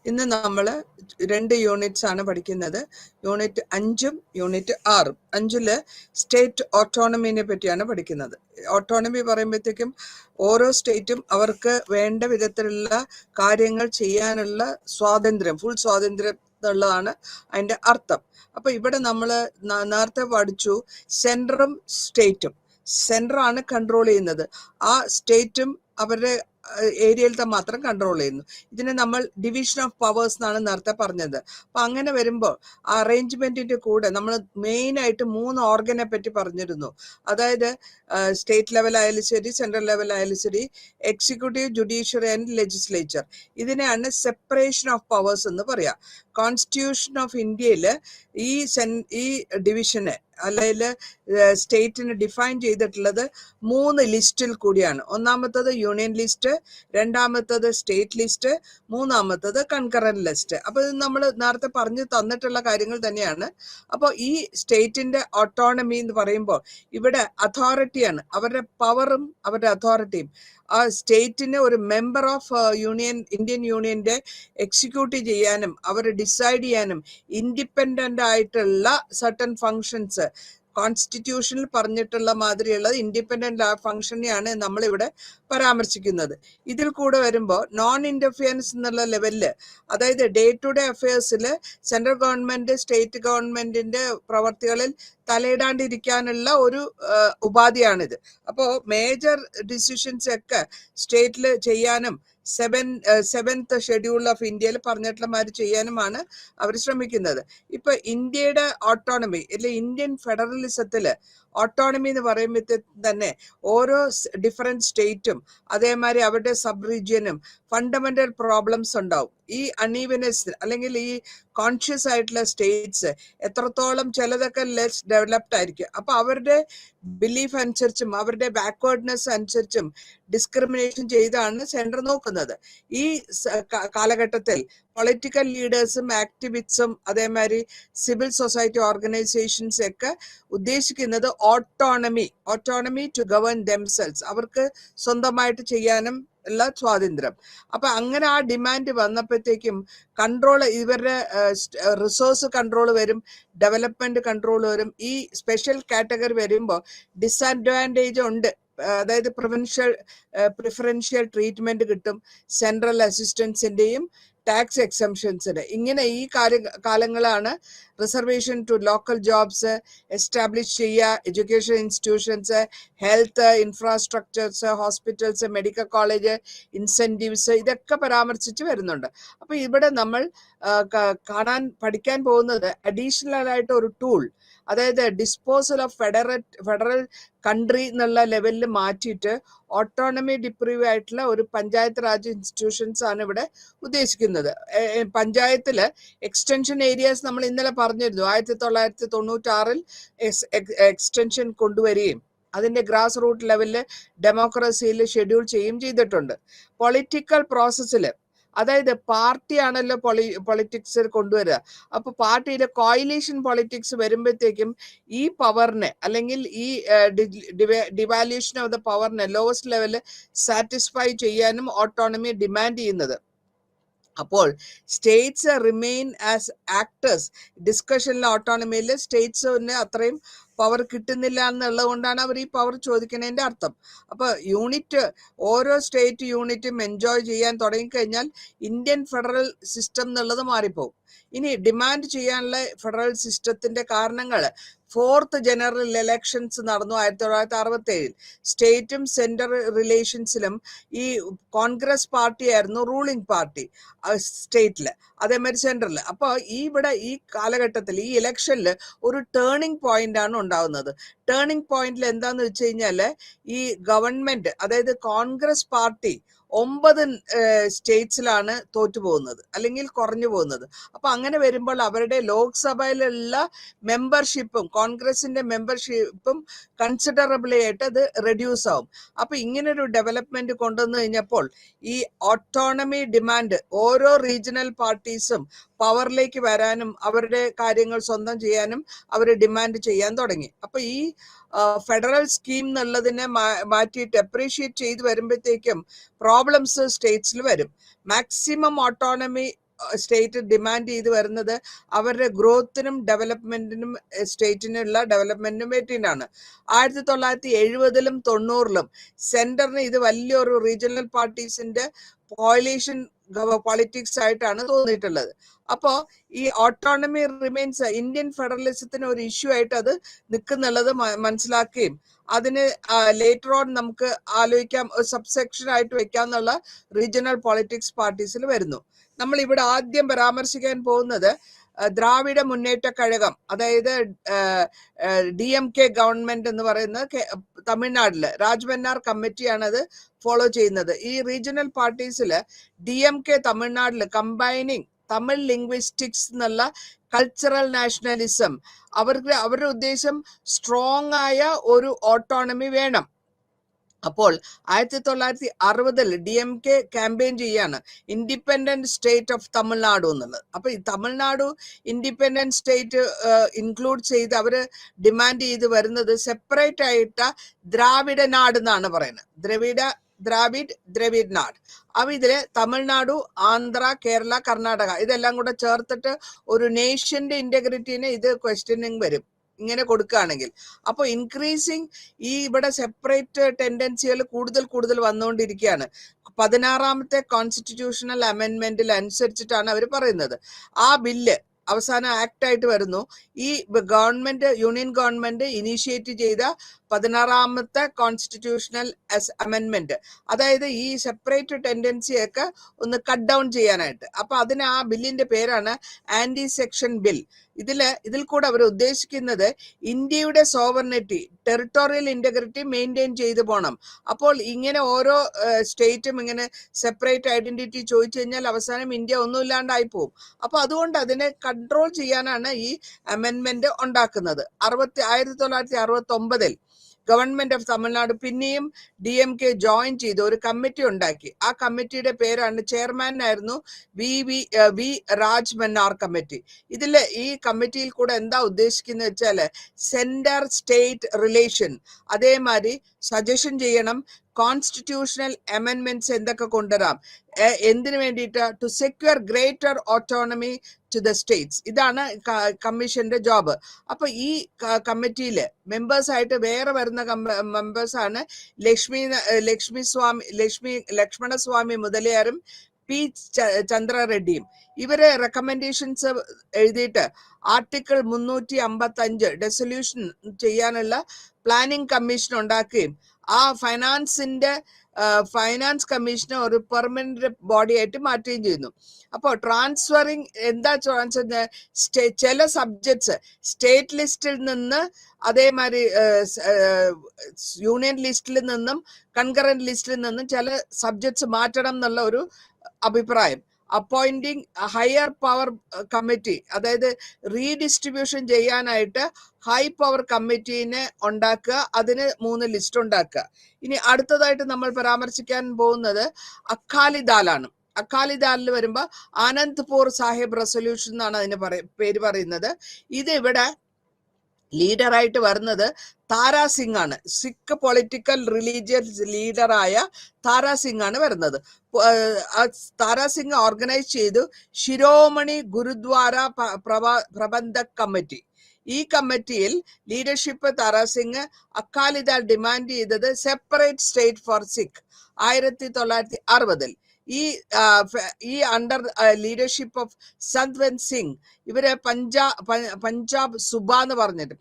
ഇന്ന് നമ്മൾ 2 യൂണിറ്റ്സ് ആണ് പഠിക്കുന്നത്. യൂണിറ്റ് 5ഉം യൂണിറ്റ് 6ഉം. 5-ല് സ്റ്റേറ്റ് ഓട്ടോണമിനെ പറ്റിയാണ് പഠിക്കുന്നത്. ഓട്ടോണമി പറയുമ്പോഴത്തേക്കും ഓരോ സ്റ്റേറ്റും അവർക്ക് വേണ്ട വിധത്തിലുള്ള കാര്യങ്ങൾ ചെയ്യാനുള്ള സ്വാതന്ത്ര്യം, ഫുൾ സ്വാതന്ത്ര്യം എന്നുള്ളതാണ് അതിൻ്റെ അർത്ഥം. അപ്പൊ ഇവിടെ നമ്മൾ നേരത്തെ പഠിച്ചു സെൻട്രറും സ്റ്റേറ്റും. സെൻട്രാണ് കൺട്രോൾ ചെയ്യുന്നത്. ആ സ്റ്റേറ്റും അവരുടെ ഏരിയയിലത്തെ മാത്രം കൺട്രോൾ ചെയ്യുന്നു. ഇതിനെ നമ്മൾ ഡിവിഷൻ ഓഫ് പവേഴ്സ് എന്നാണ് നേരത്തെ പറഞ്ഞത്. അപ്പൊ അങ്ങനെ വരുമ്പോൾ ആ അറേഞ്ച്മെന്റിന്റെ കൂടെ നമ്മൾ മെയിൻ ആയിട്ട് 3 ഓർഗനെ പറ്റി പറഞ്ഞിരുന്നു. അതായത് സ്റ്റേറ്റ് ലെവൽ ആയാലും ശരി, സെൻട്രൽ ലെവൽ ആയാലും ശരി, എക്സിക്യൂട്ടീവ്, ജുഡീഷ്യറി ആൻഡ് ലെജിസ്ലേച്ചർ. ഇതിനെയാണ് സെപ്പറേഷൻ ഓഫ് പവേഴ്സ് എന്ന് പറയാം. കോൺസ്റ്റിറ്റ്യൂഷൻ ഓഫ് ഇന്ത്യയിൽ ഈ ഡിവിഷന് അല്ലെങ്കിൽ സ്റ്റേറ്റിന് ഡിഫൈൻ ചെയ്തിട്ടുള്ളത് 3 ലിസ്റ്റിൽ കൂടിയാണ്. ഒന്നാമത്തത് യൂണിയൻ ലിസ്റ്റ്, രണ്ടാമത്തത് സ്റ്റേറ്റ് ലിസ്റ്റ്, മൂന്നാമത്തത് കൺകറന്റ് ലിസ്റ്റ്. അപ്പൊ ഇത് നമ്മൾ നേരത്തെ പറഞ്ഞു തന്നിട്ടുള്ള കാര്യങ്ങൾ തന്നെയാണ്. അപ്പോൾ ഈ സ്റ്റേറ്റിന്റെ ഓട്ടോണമി എന്ന് പറയുമ്പോൾ ഇവിടെ അതോറിറ്റിയാണ്, അവരുടെ പവറും അവരുടെ അതോറിറ്റിയും. ആ സ്റ്റേറ്റിന് ഒരു മെമ്പർ ഓഫ് ഇന്ത്യൻ യൂണിയന്റെ എക്സിക്യൂട്ട് ചെയ്യാനും അവർ ഡിസൈഡ് ചെയ്യാനും ഇൻഡിപെൻഡന്റ് ആയിട്ടുള്ള സർട്ടൻ ഫങ്ഷൻസ് കോൺസ്റ്റിറ്റ്യൂഷനിൽ പറഞ്ഞിട്ടുള്ള മാതിരിയുള്ള ഇൻഡിപെൻഡന്റ് ഫംഗ്ഷനെയാണ് നമ്മളിവിടെ പരാമർശിക്കുന്നത്. ഇതിൽ കൂടെ വരുമ്പോൾ നോൺ ഇന്റർഫിയറൻസ് എന്നുള്ള ലെവലില്, അതായത് ഡേ ടു ഡേ അഫയേഴ്സിൽ സെൻട്രൽ ഗവൺമെന്റ് സ്റ്റേറ്റ് ഗവൺമെന്റിന്റെ പ്രവർത്തികളിൽ തലയിടാണ്ടിരിക്കാനുള്ള ഒരു ഉപാധിയാണിത്. അപ്പോൾ മേജർ ഡിസിഷൻസ് ഒക്കെ സ്റ്റേറ്റിൽ ചെയ്യാനും സെവൻത്ത് ഷെഡ്യൂൾ ഓഫ് ഇന്ത്യയിൽ പറഞ്ഞിട്ടുള്ള മാതിരി ചെയ്യാനുമാണ് അവർ ശ്രമിക്കുന്നത്. ഇപ്പൊ ഇന്ത്യയുടെ ഓട്ടോണമി അല്ലെ ഇന്ത്യൻ ഫെഡറലിസത്തില് ഓട്ടോണമി എന്ന് പറയുമ്പോഴത്തേക്ക് തന്നെ ഓരോ ഡിഫറെന്റ് സ്റ്റേറ്റും അതേമാതിരി അവരുടെ സബ് റീജിയനും ഫണ്ടമെന്റൽ പ്രോബ്ലംസ് ഉണ്ടാവും. ഈ അൺഈവനെസ് അല്ലെങ്കിൽ ഈ കോൺഷ്യസ് ആയിട്ടുള്ള സ്റ്റേറ്റ്സ് എത്രത്തോളം ചിലതൊക്കെ ലെസ് ഡെവലപ്ഡ് ആയിരിക്കും. അപ്പൊ അവരുടെ ബിലീഫ് അനുസരിച്ചും അവരുടെ ബാക്ക്വേർഡ്നെസ് അനുസരിച്ചും ഡിസ്ക്രിമിനേഷൻ ചെയ്താണ് സെൻട്രൽ നോക്കുന്നത്. ഈ കാലഘട്ടത്തിൽ പൊളിറ്റിക്കൽ ലീഡേഴ്സും ആക്ടിവിസ്റ്റും അതേമാതിരി സിവിൽ സൊസൈറ്റി ഓർഗനൈസേഷൻസ് ഒക്കെ ഉദ്ദേശിക്കുന്നത് ഓട്ടോണമി ടു ഗവേൺ ദെംസെൽസ്, അവർക്ക് സ്വന്തമായിട്ട് ചെയ്യാനും ഉള്ള സ്വാതന്ത്ര്യം. അപ്പൊ അങ്ങനെ ആ ഡിമാൻഡ് വന്നപ്പോഴത്തേക്കും കൺട്രോൾ, ഇവരുടെ റിസോഴ്സ് കൺട്രോൾ വരും, ഡെവലപ്മെന്റ് കൺട്രോൾ വരും. ഈ സ്പെഷ്യൽ കാറ്റഗറി വരുമ്പോൾ ഡിസഡ്വാൻറ്റേജ് ഉണ്ട്. അതായത് പ്രിഫറൻഷ്യൽ ട്രീറ്റ്മെന്റ് കിട്ടും, സെൻട്രൽ അസിസ്റ്റൻസിന്റെയും ടാക്സ് എക്സംഷൻസിന്. ഇങ്ങനെ ഈ കാലങ്ങളാണ് reservation to local jobs establish ചെയ്യുക, education institutions, health infrastructures, hospitals, medical college, incentives, ഇതൊക്കെ പരാമർശിച്ച് വരുന്നുണ്ട്. അപ്പൊ ഇവിടെ നമ്മൾ പഠിക്കാൻ പോകുന്നത് അഡീഷണൽ ആയിട്ട് ഒരു ടൂൾ, അതായത് ഡിസ്പോസൽ ഓഫ് ഫെഡറൽ കൺട്രി എന്നുള്ള ലെവലിൽ മാറ്റിയിട്ട് ഓട്ടോണമി ഡിപ്രീവ് ആയിട്ടുള്ള ഒരു പഞ്ചായത്ത് രാജ് ഇൻസ്റ്റിറ്റ്യൂഷൻസ് ആണ് ഇവിടെ ഉദ്ദേശിക്കുന്നത്. പഞ്ചായത്തില് എക്സ്റ്റൻഷൻ ഏരിയാസ് നമ്മൾ ഇന്നലെ പറഞ്ഞിരുന്നു. 1996 എക്സ്റ്റൻഷൻ കൊണ്ടുവരികയും അതിന്റെ ഗ്രാസ് റൂട്ട് ലെവലില് ഡെമോക്രസിയിൽ ഷെഡ്യൂൾ ചെയ്യുകയും ചെയ്തിട്ടുണ്ട്. പൊളിറ്റിക്കൽ പ്രോസസ്സിൽ, അതായത് പാർട്ടിയാണല്ലോ പൊളിറ്റിക്സ് കൊണ്ടുവരിക. അപ്പൊ പാർട്ടിയിലെ കോയിലേഷൻ പൊളിറ്റിക്സ് വരുമ്പോഴത്തേക്കും ഈ പവറിനെ അല്ലെങ്കിൽ ഈ ഡിവാല്യൂഷൻ ഓഫ് ദ പവറിനെ ലോവസ്റ്റ് ലെവലിൽ സാറ്റിസ്ഫൈ ചെയ്യാനും ഓട്ടോണമി ഡിമാൻഡ് ചെയ്യുന്നത്. അപ്പോൾ സ്റ്റേറ്റ്സ് റിമെയിൻ ആസ് ആക്ടേഴ്സ്. ഡിസ്കഷനിലെ ഓട്ടോണമിയിൽ സ്റ്റേറ്റ്സിന് അത്രയും പവർ കിട്ടുന്നില്ല എന്നുള്ളത് കൊണ്ടാണ് അവർ ഈ പവർ ചോദിക്കുന്നതിന്റെ അർത്ഥം. അപ്പൊ ഓരോ സ്റ്റേറ്റ് യൂണിറ്റും എൻജോയ് ചെയ്യാൻ തുടങ്ങിക്കഴിഞ്ഞാൽ ഇന്ത്യൻ ഫെഡറൽ സിസ്റ്റം എന്നുള്ളത് മാറിപ്പോകും. ഇനി ഡിമാൻഡ് ചെയ്യാനുള്ള ഫെഡറൽ സിസ്റ്റത്തിന്റെ കാരണങ്ങൾ, 4th ജനറൽ ഇലക്ഷൻസ് നടന്നു 1967. സ്റ്റേറ്റും സെൻട്രൽ റിലേഷൻസിലും ഈ കോൺഗ്രസ് പാർട്ടി ആയിരുന്നു റൂളിംഗ് പാർട്ടി സ്റ്റേറ്റില്, അതേമാതിരി സെൻട്രലിൽ. അപ്പൊ ഈ കാലഘട്ടത്തിൽ ഈ ഇലക്ഷനിൽ ഒരു ടേണിംഗ് പോയിന്റ് ആണ് ഉണ്ടാകുന്നത്. ടേണിംഗ് പോയിന്റിൽ എന്താന്ന് വെച്ച് കഴിഞ്ഞാല് ഈ ഗവൺമെന്റ്, അതായത് കോൺഗ്രസ് പാർട്ടി 9 സ്റ്റേറ്റ്സിലാണ് തോറ്റുപോകുന്നത് അല്ലെങ്കിൽ കുറഞ്ഞു പോകുന്നത്. അപ്പൊ അങ്ങനെ വരുമ്പോൾ അവരുടെ ലോക്സഭയിലുള്ള മെമ്പർഷിപ്പും കോൺഗ്രസിന്റെ മെമ്പർഷിപ്പും കൺസിഡറബിളി ആയിട്ട് അത് റെഡ്യൂസ് ആവും. അപ്പൊ ഇങ്ങനൊരു ഡെവലപ്മെന്റ് കൊണ്ടുവന്നു കഴിഞ്ഞപ്പോൾ ഈ ഓട്ടോണമി ഡിമാൻഡ് ഓരോ റീജിയണൽ പാർട്ടീസും പവറിലേക്ക് വരാനും അവരുടെ കാര്യങ്ങൾ സ്വന്തം ചെയ്യാനും അവർ ഡിമാൻഡ് ചെയ്യാൻ തുടങ്ങി. അപ്പൊ ഈ ഫെഡറൽ സ്കീം എന്നുള്ളതിനെ മാറ്റിയിട്ട് അപ്രീഷിയേറ്റ് ചെയ്ത് വരുമ്പോഴത്തേക്കും പ്രോബ്ലംസ് സ്റ്റേറ്റ്സിൽ വരും. മാക്സിമം ഓട്ടോണമി സ്റ്റേറ്റ് ഡിമാൻഡ് ചെയ്ത് വരുന്നത് അവരുടെ ഗ്രോത്തിനും ഡെവലപ്മെന്റിനും സ്റ്റേറ്റിനുള്ള ഡെവലപ്മെന്റിനും വേണ്ടിയിട്ടാണ്. 1970-ലും 90-ലും സെന്ററിന് ഇത് വലിയൊരു റീജിയണൽ പാർട്ടീസിന്റെ കോalition പൊളിറ്റിക്സ് ആയിട്ടാണ് തോന്നിയിട്ടുള്ളത്. അപ്പോ ഈ ഓട്ടോണമി റിമെയിൻസ് ഇന്ത്യൻ ഫെഡറലിസത്തിന് ഒരു ഇഷ്യൂ ആയിട്ട് അത് നിൽക്കുന്നുള്ളത് മനസ്സിലാക്കുകയും അതിന് ലേറ്റർ ഓൺ നമുക്ക് ആലോചിക്കാം, സബ്സെക്ഷൻ ആയിട്ട് വെക്കാന്നുള്ള റീജിയണൽ പൊളിറ്റിക്സ് പാർട്ടീസിൽ വരുന്നു. നമ്മൾ ഇവിടെ ആദ്യം പരാമർശിക്കാൻ പോകുന്നത് ദ്രാവിഡ മുന്നേറ്റ കഴകം, അതായത് DMK ഗവൺമെന്റ് എന്ന് പറയുന്നത് തമിഴ്നാട്ടില് രാജ്മന്നാർ കമ്മിറ്റിയാണ് അത് ഫോളോ ചെയ്യുന്നത്. ഈ റീജിയണൽ പാർട്ടീസില് DMK തമിഴ്നാട്ടില് കമ്പൈനിങ് തമിഴ് ലിംഗ്വിസ്റ്റിക്സ് എന്നുള്ള കൾച്ചറൽ നാഷണലിസം, അവരുടെ ഉദ്ദേശം സ്ട്രോങ് ആയ ഒരു ഓട്ടോണമി വേണം. അപ്പോൾ 1960-ൽ DMK ക്യാമ്പയിൻ ചെയ്യാണ് ഇൻഡിപെൻഡന്റ് സ്റ്റേറ്റ് ഓഫ് തമിഴ്നാടു എന്നുള്ളത്. അപ്പൊ ഈ തമിഴ്നാടു ഇൻഡിപെൻഡന്റ് സ്റ്റേറ്റ് ഇൻക്ലൂഡ് ചെയ്ത് അവര് ഡിമാൻഡ് ചെയ്ത് വരുന്നത് സെപ്പറേറ്റ് ആയിട്ട് ദ്രാവിഡ നാട് എന്നാണ് പറയുന്നത്. ദ്രാവിഡ് നാട്. അപ്പൊ ഇതില് തമിഴ്നാടു, ആന്ധ്ര, കേരള, കർണാടക ഇതെല്ലാം കൂടെ ചേർത്തിട്ട് ഒരു നേഷന്റെ ഇന്റഗ്രിറ്റിനെ ഇത് ക്വസ്റ്റ്യനിങ് വരും ഇങ്ങനെ കൊടുക്കുകയാണെങ്കിൽ. അപ്പോൾ ഇൻക്രീസിങ് ഈ ഇവിടെ സെപ്പറേറ്റ് ടെൻഡൻസികൾ കൂടുതൽ വന്നുകൊണ്ടിരിക്കുകയാണ്. 16ാമത്തെ കോൺസ്റ്റിറ്റ്യൂഷണൽ അമെൻമെന്റിൽ അനുസരിച്ചിട്ടാണ് അവർ പറയുന്നത്. ആ ബില്ല് അവസാന ആക്ട് ആയിട്ട് വരുന്നു. ഈ ഗവൺമെന്റ്, യൂണിയൻ ഗവൺമെന്റ് ഇനീഷ്യേറ്റ് ചെയ്ത 16ാമത്തെ കോൺസ്റ്റിറ്റ്യൂഷണൽ അമെൻമെന്റ്, അതായത് ഈ സെപ്പറേറ്റ് ടെൻഡൻസിയൊക്കെ ഒന്ന് കട്ട് ഡൗൺ ചെയ്യാനായിട്ട്. അപ്പൊ അതിന് ആ ബില്ലിന്റെ പേരാണ് ആന്റി സെക്ഷൻ ബിൽ. ഇതിൽ കൂടെ അവർ ഉദ്ദേശിക്കുന്നത് ഇന്ത്യയുടെ സോവർണിറ്റി, ടെറിട്ടോറിയൽ ഇന്റഗ്രിറ്റി മെയിൻറ്റെയിൻ ചെയ്തു പോകണം. അപ്പോൾ ഇങ്ങനെ ഓരോ സ്റ്റേറ്റും ഇങ്ങനെ സെപ്പറേറ്റ് ഐഡന്റിറ്റി ചോദിച്ചു കഴിഞ്ഞാൽ അവസാനം ഇന്ത്യ ഒന്നുമില്ലാണ്ടായി പോകും. അപ്പൊ അതുകൊണ്ട് അതിനെ കൺട്രോൾ ചെയ്യാനാണ് ഈ അമെൻമെന്റ് ഉണ്ടാക്കുന്നത്. 1969-ൽ ഗവൺമെന്റ് ഓഫ് തമിഴ്നാട് പിന്നെയും DMK ജോയിൻ ചെയ്ത് ഒരു കമ്മിറ്റി ഉണ്ടാക്കി. ആ കമ്മിറ്റിയുടെ പേരാണ്, ചെയർമാൻ ആയിരുന്നു വി രാജ് മന്നാർ കമ്മിറ്റി. ഈ കമ്മിറ്റിയിൽ കൂടെ എന്താ ഉദ്ദേശിക്കുന്നത് വെച്ചാല് സെന്റർ സ്റ്റേറ്റ് റിലേഷൻ, അതേമാതിരി സജഷൻ ചെയ്യണം കോൺസ്റ്റിറ്റ്യൂഷണൽ അമെൻമെന്റ്സ് എന്തൊക്കെ കൊണ്ടുവരാം, എന്തിനു വേണ്ടിയിട്ട്, to secure greater autonomy to the states. ഇതാണ് കമ്മീഷന്റെ ജോബ്. അപ്പൊ ഈ കമ്മിറ്റിയില് മെമ്പേഴ്സ് ആയിട്ട് വേറെ വരുന്ന മെമ്പേഴ്സ് ആണ് ലക്ഷ്മണസ്വാമി മുതലിയാരും P. ചന്ദ്ര റെഡ്ഡിയും. ഇവരെ റെക്കമെൻഡേഷൻസ് എഴുതിയിട്ട് ആർട്ടിക്കിൾ 355 ഡെസൊല്യൂഷൻ ചെയ്യാനുള്ള പ്ലാനിംഗ് കമ്മീഷൻ ഉണ്ടാക്കുകയും ആ ഫൈനാൻസ് കമ്മീഷനെ ഒരു പെർമനന്റ് ബോഡി ആയിട്ട് മാറ്റുകയും ചെയ്യുന്നു. അപ്പോൾ ട്രാൻസ്ഫറിങ് ചില സബ്ജക്ട്സ് സ്റ്റേറ്റ് ലിസ്റ്റിൽ നിന്ന് അതേമാതിരി യൂണിയൻ ലിസ്റ്റിൽ നിന്നും കൺകറന്റ് ലിസ്റ്റിൽ നിന്നും ചില സബ്ജക്ട്സ് മാറ്റണം എന്നുള്ള ഒരു അഭിപ്രായം. അപ്പോയിന്റിങ് ഹയർ പവർ കമ്മിറ്റി, അതായത് റീഡിസ്ട്രിബ്യൂഷൻ ചെയ്യാനായിട്ട് ഹൈ പവർ കമ്മിറ്റീനെ ഉണ്ടാക്കുക, അതിന് 3 ലിസ്റ്റ് ഉണ്ടാക്കുക. ഇനി അടുത്തതായിട്ട് നമ്മൾ പരാമർശിക്കാൻ പോകുന്നത് അക്കാലിദാലാണ്. അക്കാലിദാലിൽ വരുമ്പോൾ ആനന്ദ്പൂർ സാഹിബ് റെസൊല്യൂഷൻ എന്നാണ് അതിന് പേര് പറയുന്നത്. ഇത് ഇവിടെ ലീഡറായിട്ട് വരുന്നത് താരാ സിംഗ് ആണ്. സിഖ് പൊളിറ്റിക്കൽ റിലീജിയസ് ലീഡറായ താരാ സിംഗ് ആണ് വരുന്നത്. താരാ സിംഗ് ഓർഗനൈസ് ചെയ്തു ശിരോമണി ഗുരുദ്വാര പ്രബന്ധക് കമ്മിറ്റി. ഈ കമ്മിറ്റിയിൽ ലീഡർഷിപ്പ് താരാ സിംഗ്. അക്കാലിദാൽ ഡിമാൻഡ് ചെയ്തത് സെപ്പറേറ്റ് സ്റ്റേറ്റ് ഫോർ സിഖ് 1960-ൽ. ഈ അണ്ടർ ലീഡർഷിപ്പ് ഓഫ് സന്ത്വന്ത് സിംഗ് ഇവര് പഞ്ചാബ് സുബ എന്ന് പറഞ്ഞിട്ട്,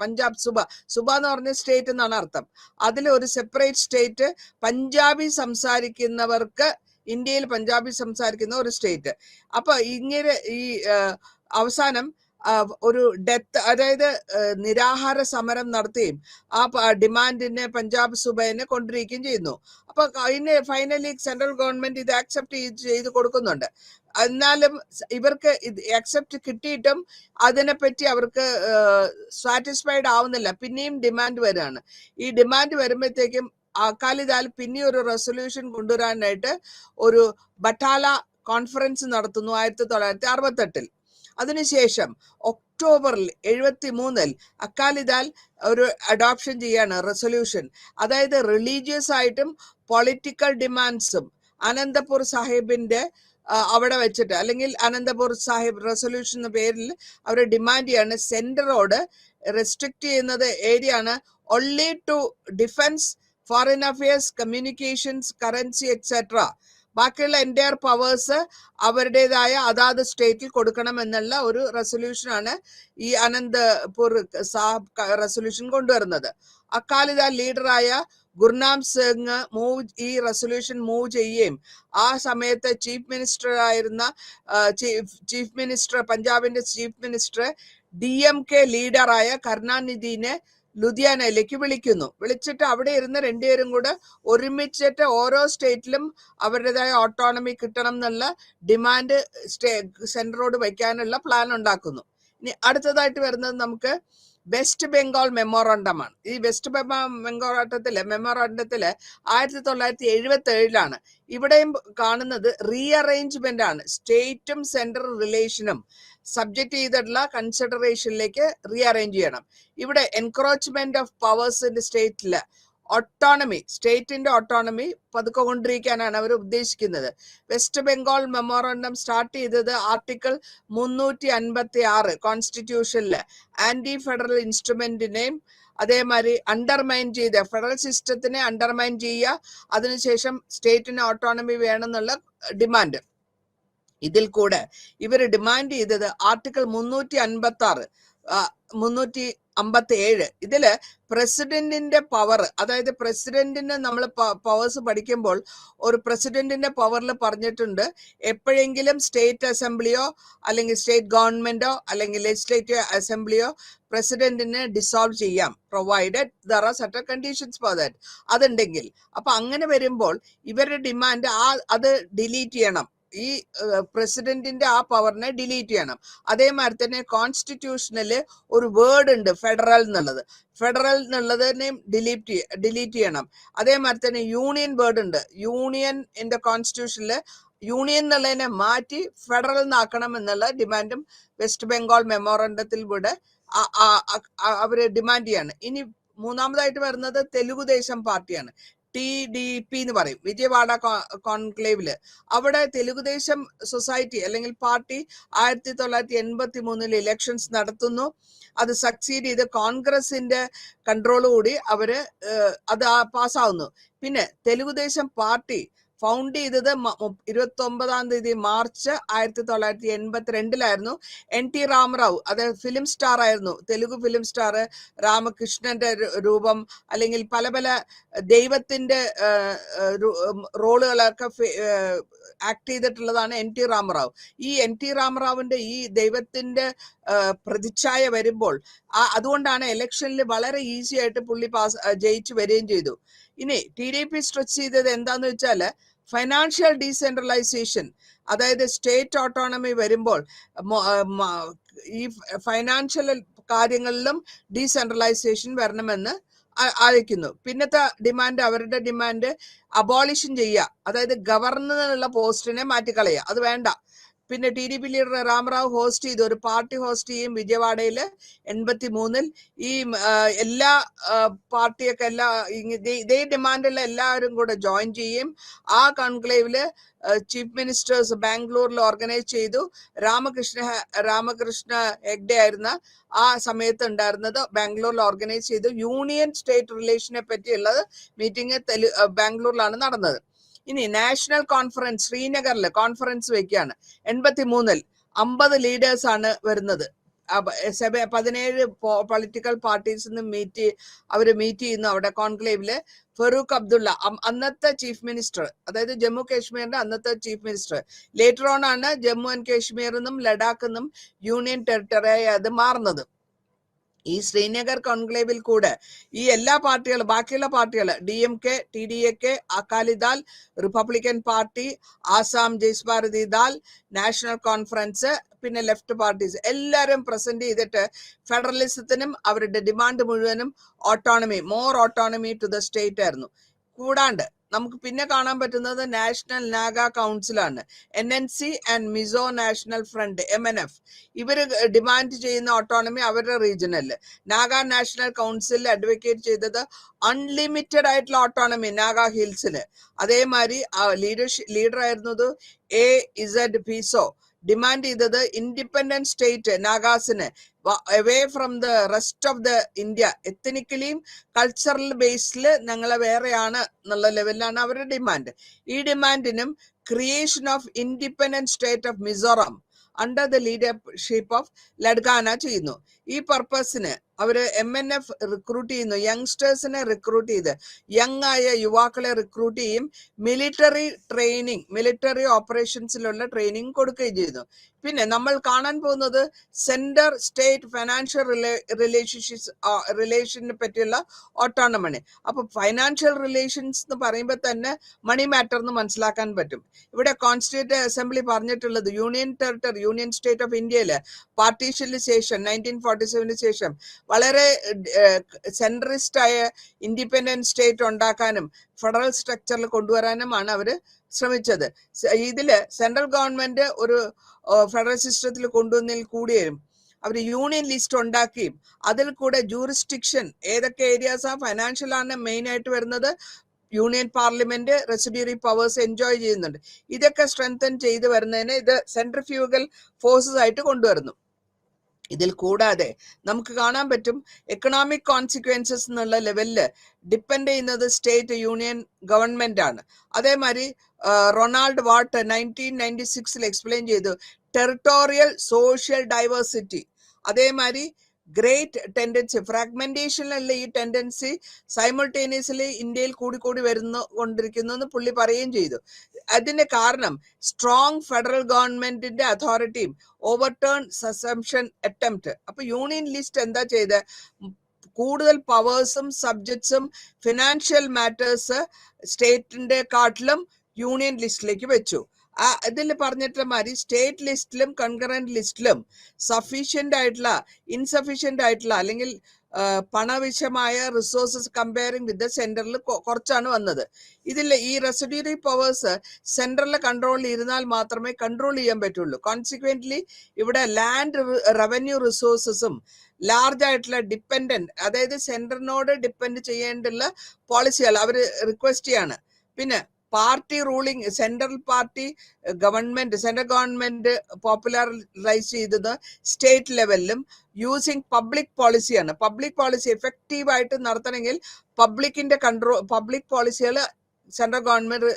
സുബ എന്ന് പറഞ്ഞ സ്റ്റേറ്റ് എന്നാണ് അർത്ഥം. അതിൽ ഒരു സെപ്പറേറ്റ് സ്റ്റേറ്റ്, പഞ്ചാബി സംസാരിക്കുന്നവർക്ക്, ഇന്ത്യയിൽ പഞ്ചാബി സംസാരിക്കുന്ന ഒരു സ്റ്റേറ്റ്. അപ്പൊ ഇങ്ങനെ ഈ അവസാനം ഒരു ഡെത്ത്, അതായത് നിരാഹാര സമരം നടത്തുകയും ആ ഡിമാൻഡിനെ പഞ്ചാബ് സുബയെ കൊണ്ടിരിക്കുകയും ചെയ്യുന്നു. അപ്പൊ അതിന് ഫൈനലി സെൻട്രൽ ഗവൺമെന്റ് ഇത് ആക്സെപ്റ്റ് ചെയ്ത് കൊടുക്കുന്നുണ്ട്. എന്നാലും ഇവർക്ക് ഇത് ആക്സെപ്റ്റ് കിട്ടിയിട്ടും അതിനെപ്പറ്റി അവർക്ക് സാറ്റിസ്ഫൈഡ് ആവുന്നില്ല. പിന്നെയും ഡിമാൻഡ് വരികയാണ്. ഈ ഡിമാൻഡ് വരുമ്പോഴത്തേക്കും അകാലിദാൽ പിന്നെ ഒരു റെസൊല്യൂഷൻ കൊണ്ടുവരാനായിട്ട് ഒരു ബട്ടാല കോൺഫറൻസ് നടത്തുന്നു 1968-ൽ. അതിനുശേഷം ഒക്ടോബറിൽ 1973-ൽ അക്കാലിദാൽ ഒരു അഡോപ്ഷൻ ചെയ്യാണ് റെസൊല്യൂഷൻ. അതായത് റിലീജിയസ് ആയിട്ടും പൊളിറ്റിക്കൽ ഡിമാൻഡ്സും ആനന്ദപൂർ സാഹിബിന്റെ അവിടെ വെച്ചിട്ട്, അല്ലെങ്കിൽ അനന്തപൂർ സാഹിബ് റെസൊല്യൂഷൻ എന്ന പേരിൽ അവർ ഡിമാൻഡ് ചെയ്യാണ് സെന്ററോട് റെസ്ട്രിക്ട് ചെയ്യുന്നത് ഏരിയയാണ് only to defense, foreign affairs, communications, currency, etc. ബാക്കിയുള്ള എൻറ്റയർ പവേഴ്സ് അവരുടേതായ അതാത് സ്റ്റേറ്റിൽ കൊടുക്കണം എന്നുള്ള ഒരു റെസൊല്യൂഷനാണ് ഈ അനന്തപൂർ സാഹബ് റെസൊല്യൂഷൻ കൊണ്ടുവരുന്നത്. അക്കാലിദാൽ ലീഡറായ ഗുർനാം സിംഗ് ഈ റെസൊല്യൂഷൻ മൂവ് ചെയ്യുകയും ആ സമയത്ത് ചീഫ് മിനിസ്റ്റർ പഞ്ചാബിന്റെ ചീഫ് മിനിസ്റ്റർ DMK ലീഡറായ കരുണാനിധിനെ ലുധിയാനയിലേക്ക് വിളിച്ചിട്ട് അവിടെ ഇരുന്ന് രണ്ടുപേരും കൂടെ ഒരുമിച്ചിട്ട് ഓരോ സ്റ്റേറ്റിലും അവരുടേതായ ഓട്ടോണമി കിട്ടണം എന്നുള്ള ഡിമാൻഡ് സെന്ററോട് വയ്ക്കാനുള്ള പ്ലാൻ ഉണ്ടാക്കുന്നു. ഇനി അടുത്തതായിട്ട് വരുന്നത് നമുക്ക് വെസ്റ്റ് ബംഗാൾ മെമ്മോറാണ്ടമാണ്. ഈ വെസ്റ്റ് ബംഗാൾ മെമ്മോറാണ്ടത്തില് 1977 ഇവിടെയും കാണുന്നത് റീഅറേഞ്ച്മെന്റ് ആണ്. സ്റ്റേറ്റും സെൻട്രൽ റിലേഷനും സബ്ജക്ട് ചെയ്തിട്ടുള്ള കൺസിഡറേഷനിലേക്ക് റീഅറേഞ്ച് ചെയ്യണം. ഇവിടെ എൻക്രോച്ച്മെന്റ് ഓഫ് പവേഴ്സിന്റെ സ്റ്റേറ്റില് സ്റ്റേറ്റിന്റെ ഓട്ടോണമി പതുക്കെ കൊണ്ടിരിക്കാനാണ് അവർ ഉദ്ദേശിക്കുന്നത്. വെസ്റ്റ് ബംഗാൾ മെമ്മോറാണ്ടം സ്റ്റാർട്ട് ചെയ്തത് ആർട്ടിക്കിൾ 356 കോൺസ്റ്റിറ്റ്യൂഷനില് ആന്റി ഫെഡറൽ ഇൻസ്ട്രുമെന്റിനെയും അതേമാതിരി അണ്ടർമൈൻ ചെയ്ത് ഫെഡറൽ സിസ്റ്റത്തിനെ അണ്ടർമൈൻ ചെയ്യുക, അതിനുശേഷം സ്റ്റേറ്റിന് ഓട്ടോണമി വേണമെന്നുള്ള ഡിമാൻഡ്. ഇതിൽ കൂടെ ഇവർ ഡിമാൻഡ് ചെയ്തത് ആർട്ടിക്കിൾ 357 ഇതില് പ്രസിഡന്റിന്റെ പവർ, അതായത് പ്രസിഡന്റിന് നമ്മൾ പവേഴ്സ് പഠിക്കുമ്പോൾ ഒരു പ്രസിഡന്റിന്റെ പവറിൽ പറഞ്ഞിട്ടുണ്ട് എപ്പോഴെങ്കിലും സ്റ്റേറ്റ് അസംബ്ലിയോ അല്ലെങ്കിൽ സ്റ്റേറ്റ് ഗവൺമെന്റോ അല്ലെങ്കിൽ ലെജിസ്ലേറ്റീവ് അസംബ്ലിയോ പ്രസിഡന്റിനെ ഡിസോൾവ് ചെയ്യാം, provided there are certain conditions for that. അതുണ്ടെങ്കിൽ അപ്പൊ അങ്ങനെ വരുമ്പോൾ ഇവരുടെ ഡിമാൻഡ് അത് ഡിലീറ്റ് ചെയ്യണം, ഈ പ്രസിഡന്റിന്റെ ആ പവറിനെ ഡിലീറ്റ് ചെയ്യണം. അതേമാതിരി തന്നെ കോൺസ്റ്റിറ്റ്യൂഷനില് ഒരു വേർഡ് ഉണ്ട് ഫെഡറൽ എന്നുള്ളതിനെ ഡിലീറ്റ് ചെയ്യണം. അതേമാതിരി തന്നെ യൂണിയൻ വേർഡ് ഉണ്ട്, യൂണിയൻ ഇൻ ദ കോൺസ്റ്റിറ്റ്യൂഷനില് യൂണിയൻ എന്നുള്ളതിനെ മാറ്റി ഫെഡറൽ എന്നാക്കണം എന്നുള്ള ഡിമാൻഡും വെസ്റ്റ് ബംഗാൾ മെമ്മോറണ്ടത്തിലൂടെ അവര് ഡിമാൻഡ് ചെയ്യാണ്. ഇനി മൂന്നാമതായിട്ട് വരുന്നത് തെലുഗുദേശം പാർട്ടിയാണ്. TDP എന്ന് പറയും, വിജയവാഡ കോൺക്ലേവില്. അവിടെ തെലുഗുദേശം സൊസൈറ്റി അല്ലെങ്കിൽ പാർട്ടി 1983 ഇലക്ഷൻസ് നടത്തുന്നു. അത് സക്സീഡ് ചെയ്ത് കോൺഗ്രസിന്റെ കൺട്രോളോടുകൂടി അവര് അത് പാസ്സാവുന്നു. പിന്നെ തെലുഗുദേശം പാർട്ടി ഫൗണ്ട് ചെയ്തത് 29 മാർച്ച് 1982 NT രാമറാവു, അത് ഫിലിം സ്റ്റാർ ആയിരുന്നു, തെലുഗു ഫിലിം സ്റ്റാർ. രാമകൃഷ്ണന്റെ രൂപം അല്ലെങ്കിൽ പല പല ദൈവത്തിന്റെ റോളുകളൊക്കെ ആക്ട് ചെയ്തിട്ടുള്ളതാണ് NT രാമറാവു. ഈ NT രാമറാവുവിന്റെ ഈ ദൈവത്തിന്റെ പ്രതിച്ഛായ വരുമ്പോൾ അതുകൊണ്ടാണ് ഇലക്ഷനിൽ വളരെ ഈസി ആയിട്ട് പുള്ളി ജയിച്ചു വരികയും ചെയ്തു. ഇനി TDP സ്ട്രെച്ച് ചെയ്തത് എന്താന്ന് വെച്ചാല് ഫൈനാൻഷ്യൽ ഡീസെൻട്രലൈസേഷൻ, അതായത് സ്റ്റേറ്റ് ഓട്ടോണമി വരുമ്പോൾ ഈ ഫൈനാൻഷ്യൽ കാര്യങ്ങളിലും ഡീസെൻട്രലൈസേഷൻ വരണമെന്ന് അയക്കുന്നു. പിന്നത്തെ അവരുടെ ഡിമാൻഡ് അബോളിഷൻ ചെയ്യുക, അതായത് ഗവർണറിനുള്ള പോസ്റ്റിനെ മാറ്റിക്കളയുക, അത് വേണ്ട. പിന്നെ TDP ലീഡർ രാമറാവു ഹോസ്റ്റ് ചെയ്തു, ഒരു പാർട്ടി ഹോസ്റ്റ് ചെയ്യും വിജയവാഡയില് 83. ഈ എല്ലാ പാർട്ടിയൊക്കെ ഇതേ ഡിമാൻഡുള്ള എല്ലാവരും കൂടെ ജോയിൻ ചെയ്യും. ആ കോൺക്ലേവില് ചീഫ് മിനിസ്റ്റേഴ്സ് ബാംഗ്ലൂരിൽ ഓർഗനൈസ് ചെയ്തു. രാമകൃഷ്ണ ഹെഗ്ഡെ ആയിരുന്ന ആ സമയത്ത് ഉണ്ടായിരുന്നത് ബാംഗ്ലൂരിൽ ഓർഗനൈസ് ചെയ്തു. യൂണിയൻ സ്റ്റേറ്റ് റിലേഷനെ പറ്റിയുള്ളത് മീറ്റിംഗ് ബാംഗ്ലൂരിലാണ് നടന്നത്. ഇനി നാഷണൽ കോൺഫറൻസ് ശ്രീനഗറിൽ കോൺഫറൻസ് വെക്കുകയാണ്. 83 50 ലീഡേഴ്സ് ആണ് വരുന്നത്. 17 പൊളിറ്റിക്കൽ പാർട്ടീസ് അവര് മീറ്റ് ചെയ്യുന്നു അവിടെ കോൺക്ലേവില്. ഫറൂഖ് അബ്ദുള്ള അന്നത്തെ ചീഫ് മിനിസ്റ്റർ, അതായത് ജമ്മു കാശ്മീരിന്റെ അന്നത്തെ ചീഫ് മിനിസ്റ്റർ. ലേറ്റർ ഓൺ ആണ് ജമ്മു ആൻഡ് കാശ്മീർ എന്നും ലഡാക്ക് എന്നും യൂണിയൻ ടെറിട്ടറിയായി അത് മാറുന്നത്. ഈ ശ്രീനഗർ കോൺക്ലേവിൽ കൂടെ ഈ എല്ലാ പാർട്ടികളും, ബാക്കിയുള്ള പാർട്ടികൾ DMK, TDK, Akali Dal, republican party, Assam ജയ്സ് ഭാരതി ദാൾ, നാഷണൽ കോൺഫറൻസ്, പിന്നെ ലെഫ്റ്റ് പാർട്ടീസ് എല്ലാവരും പ്രസന്റ് ചെയ്തിട്ട് ഫെഡറലിസത്തിനും അവരുടെ ഡിമാൻഡ് മുഴുവനും more autonomy to the state ആയിരുന്നു. കൂടാണ്ട് നമുക്ക് പിന്നെ കാണാൻ പറ്റുന്നത് നാഷണൽ നാഗ കൗൺസിലാണ്, NNC and Mizo national front MNF. ഇവര് ഡിമാൻഡ് ചെയ്യുന്ന ഓട്ടോണമി അവരുടെ റീജിയനില്. നാഗ നാഷണൽ കൗൺസിൽ അഡ്വക്കേറ്റ് ചെയ്തത് അൺലിമിറ്റഡ് ആയിട്ടുള്ള ഓട്ടോണമി നാഗ ഹിൽസിന്. അതേമാതിരി ലീഡർ ആയിരുന്നത് AZ പീസോ ഡിമാൻഡ് ചെയ്തത് ഇൻഡിപെൻഡന്റ് സ്റ്റേറ്റ് നാഗാസിന് away from the rest of the India, എത്തനിക്കലിയും കൾച്ചറൽ ബേസിൽ ഞങ്ങളെ വേറെയാണ് എന്നുള്ള ലെവലിലാണ് അവരുടെ ഡിമാൻഡ്. ഈ ഡിമാൻഡിനും creation of independent state of Mizoram under the leadership of ലഡ്ഗാന ചെയ്യുന്നു. ഈ പർപ്പസിന് അവര് MNF റിക്രൂട്ട് ചെയ്യുന്നു, യങ്സ്റ്റേഴ്സിനെ റിക്രൂട്ട് ചെയ്ത് യങ് ആയ യുവാക്കളെ റിക്രൂട്ട് ചെയ്യും, മിലിറ്ററി ട്രെയിനിങ്, മിലിറ്ററി ഓപ്പറേഷൻസിലുള്ള ട്രെയിനിങ് കൊടുക്കുകയും ചെയ്യുന്നു. പിന്നെ നമ്മൾ കാണാൻ പോകുന്നത് സെന്റർ സ്റ്റേറ്റ് ഫൈനാൻഷ്യൽ റിലേഷനെ പറ്റിയുള്ള ഓട്ടോണമി. അപ്പൊ ഫൈനാൻഷ്യൽ റിലേഷൻസ് എന്ന് പറയുമ്പോൾ തന്നെ മണി മാറ്റർ എന്ന് മനസ്സിലാക്കാൻ പറ്റും. ഇവിടെ കോൺസ്റ്റിറ്റ്യൂന്റ് അസംബ്ലി പറഞ്ഞിട്ടുള്ളത് union territory, union state of ഇന്ത്യയില് പാർട്ടീഷന് ശേഷം 1947 ശേഷം വളരെ സെൻട്രിസ്റ്റ് ആയ ഇൻഡിപെൻഡന്റ് സ്റ്റേറ്റ് ഉണ്ടാക്കാനും ഫെഡറൽ സ്ട്രക്ചറിൽ കൊണ്ടുവരാനുമാണ് അവര് ശ്രമിച്ചത്. ഇതില് സെൻട്രൽ ഗവൺമെന്റ് ഒരു ഫെഡറൽ സിസ്റ്റത്തിൽ കൊണ്ടുവന്നതിൽ കൂടിയും അവർ യൂണിയൻ ലിസ്റ്റ് ഉണ്ടാക്കിയും അതിൽ കൂടെ ജൂറിസ്ഡിക്ഷൻ ഏതൊക്കെ ഏരിയാസ് ഫൈനാൻഷ്യൽ ആണ് മെയിൻ ആയിട്ട് വരുന്നത്, union parliament residuary powers enjoy ചെയ്യുന്നുണ്ട്. ഇതൊക്കെ സ്ട്രെങ്തൻ ചെയ്ത് വരുന്നതിന് ഇത് സെൻട്രിഫ്യൂഗൽ ഫോഴ്സസ് ആയിട്ട് കൊണ്ടുവരുന്നു. ഇതിൽ കൂടാതെ നമുക്ക് കാണാൻ പറ്റും എക്കണോമിക് കോൺസിക്വൻസസ് എന്നുള്ള ലെവലില് ഡിപ്പെൻഡ് ചെയ്യുന്നത് സ്റ്റേറ്റ് യൂണിയൻ ഗവൺമെന്റ് ആണ്. അതേമാതിരി റൊണാൾഡ് വാട്ട് 1996 എക്സ്പ്ലെയിൻ ചെയ്തു ടെറിട്ടോറിയൽ സോഷ്യൽ ഡൈവേഴ്സിറ്റി. അതേമാതിരി ഗ്രേറ്റ് ടെൻഡൻസി, ഫ്രാഗ്മെന്റേഷനിലുള്ള ഈ ടെൻഡൻസി സൈമൾട്ടേനിയസ്ലി ഇന്ത്യയിൽ കൂടി കൊണ്ടിരിക്കുന്നു എന്ന് പുള്ളി പറയുകയും ചെയ്തു. അതിന്റെ കാരണം സ്ട്രോങ് ഫെഡറൽ ഗവൺമെന്റിന്റെ അതോറിറ്റിയും ഓവർടേൺ സസംഷൻ അറ്റംപ്റ്റ്. അപ്പൊ യൂണിയൻ ലിസ്റ്റ് എന്താ ചെയ്ത് കൂടുതൽ പവേഴ്സും സബ്ജക്ട്സും ഫിനാൻഷ്യൽ മാറ്റേഴ്സ് സ്റ്റേറ്റിന്റെ കാട്ടിലും യൂണിയൻ ലിസ്റ്റിലേക്ക് വെച്ചു. ഇതിൽ പറഞ്ഞിട്ടുള്ള മാതിരി സ്റ്റേറ്റ് ലിസ്റ്റിലും കൺകറന്റ് ലിസ്റ്റിലും സഫീഷ്യന്റ് ആയിട്ടുള്ള ഇൻസഫീഷ്യന്റ് ആയിട്ടുള്ള അല്ലെങ്കിൽ പണവിഷമായ റിസോഴ്സസ് കമ്പയറിംഗ് വിത്ത് സെന്ററിൽ കുറച്ചാണ് വന്നത്. ഇതിൽ ഈ റെസിഡ്യൂറി പവേഴ്സ് സെൻട്രലിലെ കൺട്രോളിൽ ഇരുന്നാൽ മാത്രമേ കൺട്രോൾ ചെയ്യാൻ പറ്റുള്ളൂ. കോൺസിക്വന്റ്ലി ഇവിടെ ലാൻഡ് റവന്യൂ റിസോഴ്സസും ലാർജ് ആയിട്ടുള്ള ഡിപ്പെൻഡന്റ്, അതായത് സെൻട്രലിനോട് ഡിപ്പെൻഡ് ചെയ്യേണ്ടുള്ള പോളിസികൾ അവർ റിക്വസ്റ്റ് ചെയ്യാണ്. പിന്നെ party ruling, central party government, central government popularise ചെയ്തത് സ്റ്റേറ്റ് ലെവലിലും യൂസിങ് പബ്ലിക് പോളിസിയാണ്. പബ്ലിക് പോളിസി എഫക്റ്റീവ് ആയിട്ട് നടത്തണമെങ്കിൽ പബ്ലിക്കിന്റെ കൺട്രോൾ, പബ്ലിക് പോളിസികൾ സെൻട്രൽ ഗവൺമെന്റ്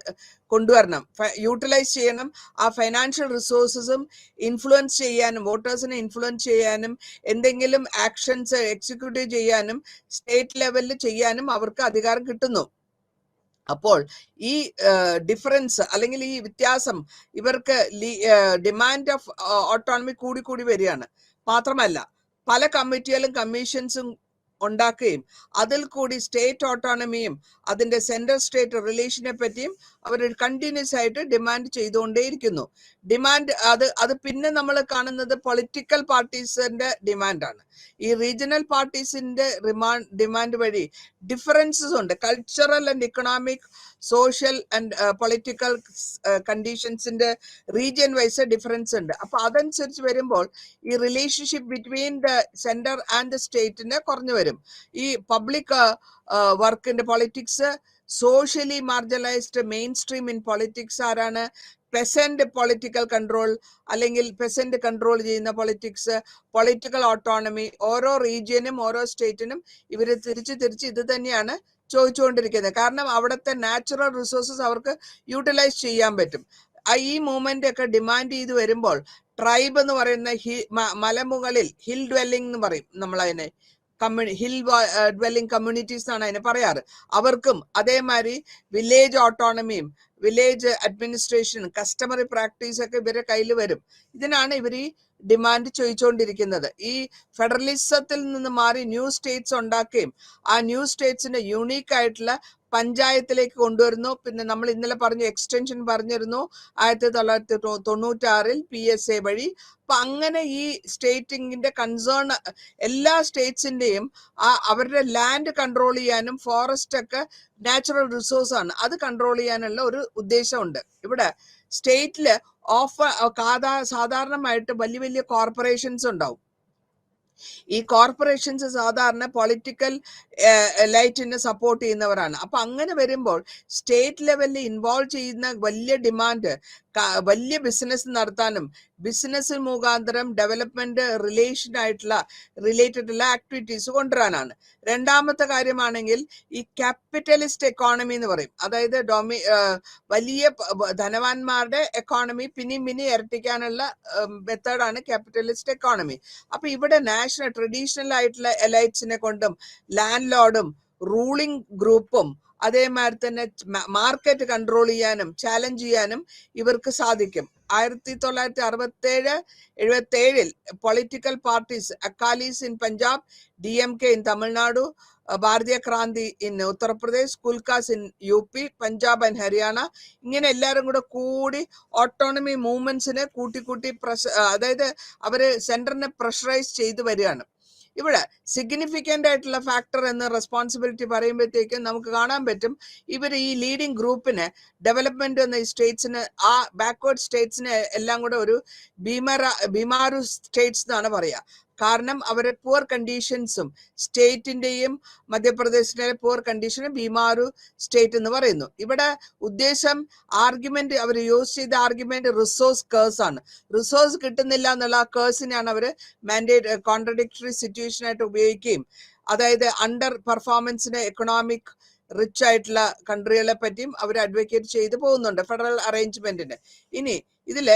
കൊണ്ടുവരണം, യൂട്ടിലൈസ് ചെയ്യണം. ആ ഫൈനാൻഷ്യൽ റിസോഴ്സസും ഇൻഫ്ലുവൻസ് ചെയ്യാനും വോട്ടേഴ്സിനെ ഇൻഫ്ലുവൻസ് ചെയ്യാനും എന്തെങ്കിലും ആക്ഷൻസ് എക്സിക്യൂട്ടീവ് ചെയ്യാനും സ്റ്റേറ്റ് ലെവലിൽ ചെയ്യാനും അവർക്ക് അധികാരം കിട്ടുന്നു. അപ്പോൾ ഈ ഡിഫറൻസ് അല്ലെങ്കിൽ ഈ വ്യത്യാസം ഇവർക്ക് ഡിമാൻഡ് ഓഫ് ഓട്ടോണമി കൂടി വരികയാണ്. മാത്രമല്ല പല കമ്മിറ്റികളും കമ്മീഷൻസും ഉണ്ടാക്കുകയും അതിൽ കൂടി സ്റ്റേറ്റ് ഓട്ടോണമിയും അതിന്റെ സെൻട്രൽ സ്റ്റേറ്റ് റിലേഷനെ പറ്റിയും അവർ കണ്ടിന്യൂസ് ആയിട്ട് ഡിമാൻഡ് ചെയ്തുകൊണ്ടേയിരിക്കുന്നു. ഡിമാൻഡ് അത് പിന്നെ നമ്മൾ കാണുന്നത് പൊളിറ്റിക്കൽ പാർട്ടീസിന്റെ ഡിമാൻഡാണ്. ഈ റീജിയണൽ പാർട്ടീസിന്റെ ഡിമാൻഡ് വഴി ഡിഫറൻസസ് ഉണ്ട്. Cultural and economic, social and political കണ്ടീഷൻസിന്റെ റീജിയൻ വൈസ് ഡിഫറൻസ് ഉണ്ട്. അപ്പൊ അതനുസരിച്ച് വരുമ്പോൾ ഈ relationship between the centre and the സ്റ്റേറ്റിന് കുറഞ്ഞു വരും. ഈ പബ്ലിക് വർക്കിന്റെ politics, socially marginalised main stream in politics ആരാണ്? പെസന്റ് പൊളിറ്റിക്കൽ കൺട്രോൾ അല്ലെങ്കിൽ പെസന്റ് കൺട്രോൾ ചെയ്യുന്ന പൊളിറ്റിക്സ്, പൊളിറ്റിക്കൽ ഓട്ടോണമി. ഓരോ റീജിയനും ഓരോ സ്റ്റേറ്റിനും ഇവര് തിരിച്ച് ഇത് തന്നെയാണ് ചോദിച്ചുകൊണ്ടിരിക്കുന്നത്. കാരണം അവിടുത്തെ നാച്ചുറൽ റിസോഴ്സസ് അവർക്ക് യൂട്ടിലൈസ് ചെയ്യാൻ പറ്റും. ഈ മൂവ്മെന്റ് ഒക്കെ ഡിമാൻഡ് ചെയ്ത് വരുമ്പോൾ ട്രൈബ് എന്ന് പറയുന്ന മലമുകളിൽ ഹിൽ ഡ്വെല്ലിംഗ് എന്ന് പറയും നമ്മൾ അതിനെ, ഹിൽ ഡ്വെല്ലിംഗ് കമ്മ്യൂണിറ്റീസ് എന്നാണ് അതിനെ പറയാറ്. അവർക്കും അതേമാതിരി വില്ലേജ് ഓട്ടോണമിയും വില്ലേജ് അഡ്മിനിസ്ട്രേഷനും കസ്റ്റമറി പ്രാക്ടീസ് ഒക്കെ ഇവരുടെ കയ്യിൽ വരും. ഇതിനാണ് ഇവർ ഈ ഡിമാൻഡ് ചോദിച്ചുകൊണ്ടിരിക്കുന്നത്. ഈ ഫെഡറലിസത്തിൽ നിന്ന് മാറി ന്യൂ സ്റ്റേറ്റ്സ് ഉണ്ടാക്കുകയും ആ ന്യൂ സ്റ്റേറ്റ്സിന്റെ യൂണീക്ക് ആയിട്ടുള്ള പഞ്ചായത്തിലേക്ക് കൊണ്ടുവരുന്നു. പിന്നെ നമ്മൾ ഇന്നലെ പറഞ്ഞു എക്സ്റ്റൻഷൻ പറഞ്ഞിരുന്നു 1996 PSA വഴി. അപ്പൊ അങ്ങനെ ഈ സ്റ്റേറ്റിന്റെ കൺസേൺ എല്ലാ സ്റ്റേറ്റ്സിന്റെയും അവരുടെ ലാൻഡ് കൺട്രോൾ ചെയ്യാനും ഫോറസ്റ്റ് ഒക്കെ നാച്ചുറൽ റിസോഴ്സ് ആണ്, അത് കൺട്രോൾ ചെയ്യാനുള്ള ഒരു ഉദ്ദേശമുണ്ട്. ഇവിടെ സ്റ്റേറ്റില് സാധാരണമായിട്ട് വലിയ വലിയ കോർപ്പറേഷൻസ് ഉണ്ടാവും. ഈ കോർപ്പറേഷൻസ് സാധാരണ പൊളിറ്റിക്കൽ എലൈറ്റിനെ സപ്പോർട്ട് ചെയ്യുന്നവരാണ്. അപ്പൊ അങ്ങനെ വരുമ്പോൾ സ്റ്റേറ്റ് ലെവലിൽ ഇൻവോൾവ് ചെയ്യുന്ന വലിയ ഡിമാൻഡ് വലിയ ബിസിനസ് നടത്താനും ബിസിനസ് മുഖാന്തരം ഡെവലപ്മെന്റ് റിലേറ്റഡ് ആക്ടിവിറ്റീസ് കൊണ്ടുവരാനാണ്. രണ്ടാമത്തെ കാര്യമാണെങ്കിൽ ഈ ക്യാപിറ്റലിസ്റ്റ് എക്കോണമി എന്ന് പറയും. അതായത് വലിയ ധനവാന്മാരുടെ എക്കോണമി പിന്നെയും ഇരട്ടിക്കാനുള്ള മെത്തേഡാണ് ക്യാപിറ്റലിസ്റ്റ് എക്കോണമി. അപ്പൊ ഇവിടെ ട്രഡീഷണൽ ആയിട്ടുള്ള എലൈറ്റ്സിനെ കൊണ്ടും ലാൻഡ് ലോർഡും റൂളിംഗ് ഗ്രൂപ്പും അതേമാതിരി തന്നെ മാർക്കറ്റ് കൺട്രോൾ ചെയ്യാനും ചാലഞ്ച് ചെയ്യാനും ഇവർക്ക് സാധിക്കും. 1967 political parties Akalis in Punjab, DMK in Tamil Nadu, Bharatiya Kranti in Uttar Pradesh, കുൽക്കാസ് in UP, Punjab and Haryana, ഇങ്ങനെ എല്ലാവരും കൂടി ഓട്ടോണമി മൂവ്മെന്റ്സിനെ കൂട്ടി അതായത് അവര് സെന്ററിനെ പ്രഷറൈസ് ചെയ്ത് വരികയാണ്. ഇവിടെ സിഗ്നിഫിക്കന്റ് ആയിട്ടുള്ള ഫാക്ടർ എന്ന റെസ്പോൺസിബിലിറ്റി പറയുമ്പോഴത്തേക്കും നമുക്ക് കാണാൻ പറ്റും, ഇവർ ഈ ലീഡിംഗ് ഗ്രൂപ്പിന് ഡെവലപ്മെന്റ് എന്ന സ്റ്റേറ്റ്സിന് ബാക്ക്വേർഡ് സ്റ്റേറ്റ്സിന് എല്ലാം കൂടെ ഒരു ബീമാരു സ്റ്റേറ്റ്സ് എന്നാണ് പറയാ. കാരണം അവരെ പുവർ കണ്ടീഷൻസും സ്റ്റേറ്റിന്റെയും മധ്യപ്രദേശിലെ പുവർ കണ്ടീഷനും ബീമാരു സ്റ്റേറ്റ് എന്ന് പറയുന്നു. ഇവിടെ ഉദ്ദേശം ആർഗ്യുമെന്റ് അവർ യൂസ് ചെയ്ത ആർഗ്യുമെന്റ് റിസോഴ്സ് കേഴ്സ് ആണ്. റിസോഴ്സ് കിട്ടുന്നില്ല എന്നുള്ള ആ കേഴ്സിനെയാണ് അവർ കോൺട്രഡിക്ടറി സിറ്റുവേഷൻ ആയിട്ട് ഉപയോഗിക്കുകയും, അതായത് അണ്ടർ പെർഫോമൻസിന് എക്കണോമിക് റിച്ച് ആയിട്ടുള്ള കൺട്രികളെ പറ്റിയും അവർ അഡ്വക്കേറ്റ് ചെയ്ത് പോകുന്നുണ്ട് ഫെഡറൽ അറേഞ്ച്മെന്റിന്. ഇനി ഇതില്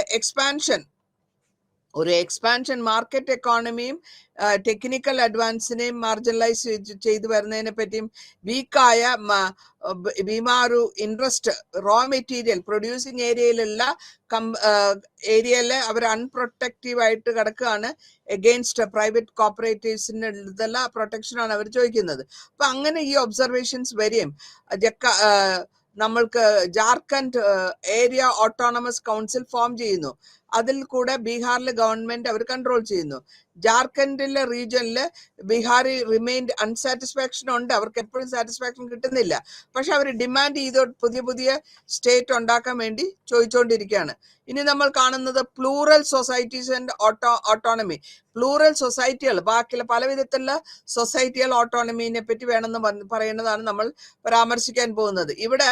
ഒരു എക്സ്പാൻഷൻ മാർക്കറ്റ് എക്കോണമിയും ടെക്നിക്കൽ അഡ്വാൻസിനെയും മാർജിനലൈസ് ചെയ്തു വരുന്നതിനെ പറ്റിയും വീക്കായ ബീമാരു ഇൻട്രസ്റ്റ് റോ മെറ്റീരിയൽ പ്രൊഡ്യൂസിങ് ഏരിയയില് അവർ അൺപ്രൊട്ടക്റ്റീവ് ആയിട്ട് കിടക്കുകയാണ്. എഗെയിൻസ്റ്റ് പ്രൈവറ്റ് കോപ്പറേറ്റീവ്സിനുള്ള പ്രൊട്ടക്ഷനാണ് അവർ ചോദിക്കുന്നത്. അപ്പൊ അങ്ങനെ ഈ ഒബ്സർവേഷൻസ് വരെയും നമ്മൾക്ക് Jharkhand area autonomous council form ചെയ്യുന്നു. അതിൽ കൂടെ ബീഹാറിലെ ഗവൺമെന്റ് അവർ കൺട്രോൾ ചെയ്യുന്നു. ജാർഖണ്ഡിലെ റീജിയനില് ബീഹാറി റിമെയിൻഡ് അൺസാറ്റിസ്ഫാക്ഷൻ ഉണ്ട്, അവർക്ക് എപ്പോഴും സാറ്റിസ്ഫാക്ഷൻ കിട്ടുന്നില്ല. പക്ഷെ അവർ ഡിമാൻഡ് ചെയ്ത് പുതിയ സ്റ്റേറ്റ് ഉണ്ടാക്കാൻ വേണ്ടി ചോദിച്ചുകൊണ്ടിരിക്കുകയാണ്. ഇനി നമ്മൾ കാണുന്നത് plural societies and autonomy. Plural സൊസൈറ്റികൾ, ബാക്കിയുള്ള പലവിധത്തിലുള്ള സൊസൈറ്റികൾ ഓട്ടോണമിനെ പറ്റി വേണമെന്ന് പറയുന്നതാണ് നമ്മൾ പരാമർശിക്കാൻ പോകുന്നത്. ഇവിടെ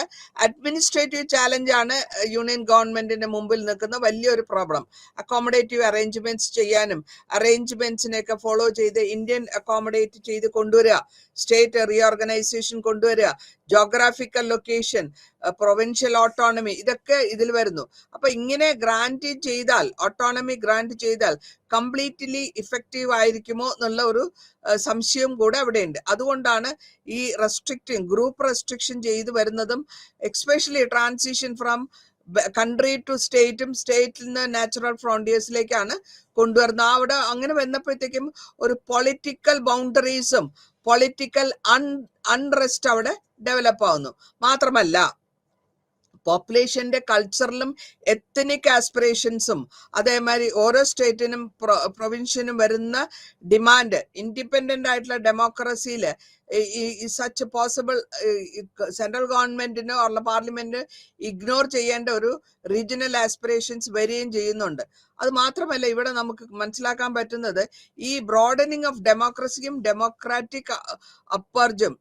അഡ്മിനിസ്ട്രേറ്റീവ് ചാലഞ്ച് ആണ് യൂണിയൻ ഗവൺമെന്റിന്റെ മുമ്പിൽ നിൽക്കുന്ന വലിയൊരു പ്രോബ്ലം. അക്കോമഡേറ്റീവ് അറേഞ്ച്മെന്റ്സ് ചെയ്യാനും അറേഞ്ച്മെന്റ്സിനെയൊക്കെ ഫോളോ ചെയ്ത് ഇന്ത്യൻ അക്കോമഡേറ്റ് ചെയ്ത് കൊണ്ടുവരിക, സ്റ്റേറ്റ് റീഓർഗനൈസേഷൻ കൊണ്ടുവരിക, ജോഗ്രാഫിക്കൽ ലൊക്കേഷൻ, പ്രൊവിൻഷ്യൽ ഓട്ടോണമി, ഇതൊക്കെ ഇതിൽ വരുന്നു. അപ്പൊ ഇങ്ങനെ ഓട്ടോണമി ഗ്രാന്റ് ചെയ്താൽ കംപ്ലീറ്റ്ലി ഇഫക്റ്റീവ് ആയിരിക്കുമോ എന്നുള്ള ഒരു സംശയം കൂടെ അവിടെയുണ്ട്. അതുകൊണ്ടാണ് ഈ ഗ്രൂപ്പ് റെസ്ട്രിക്ഷൻ ചെയ്തു വരുന്നതും, especially transition from country to സ്റ്റേറ്റും സ്റ്റേറ്റിൽ നിന്ന് നാച്ചുറൽ ഫ്രോണ്ടിയേഴ്സിലേക്കാണ് കൊണ്ടുവരുന്നത്. അവിടെ അങ്ങനെ വന്നപ്പോഴത്തേക്കും ഒരു പൊളിറ്റിക്കൽ ബൗണ്ടറീസും പൊളിറ്റിക്കൽ അൺറെസ്റ്റ് അവിടെ ഡെവലപ്പ് ആവുന്നു. മാത്രമല്ല പോപ്പുലേഷന്റെ കൾച്ചറിലും എത്തനിക് ആസ്പിറേഷൻസും അതേമാതിരി ഓരോ സ്റ്റേറ്റിനും പ്രൊവിൻഷ്യനും വരുന്ന ഡിമാൻഡ് ഇൻഡിപെൻഡന്റ് ആയിട്ടുള്ള ഡെമോക്രസിയില് സച്ച് പോസിബിൾ സെൻട്രൽ ഗവൺമെന്റിന് ഉള്ള പാർലമെന്റ് ഇഗ്നോർ ചെയ്യേണ്ട ഒരു റീജിയണൽ ആസ്പിറേഷൻസ് വരികയും ചെയ്യുന്നുണ്ട്. അത് മാത്രമല്ല ഇവിടെ നമുക്ക് മനസ്സിലാക്കാൻ പറ്റുന്നത് ഈ ബ്രോഡനിങ് ഓഫ് ഡെമോക്രസിയും ഡെമോക്രാറ്റിക് അപ്പർജും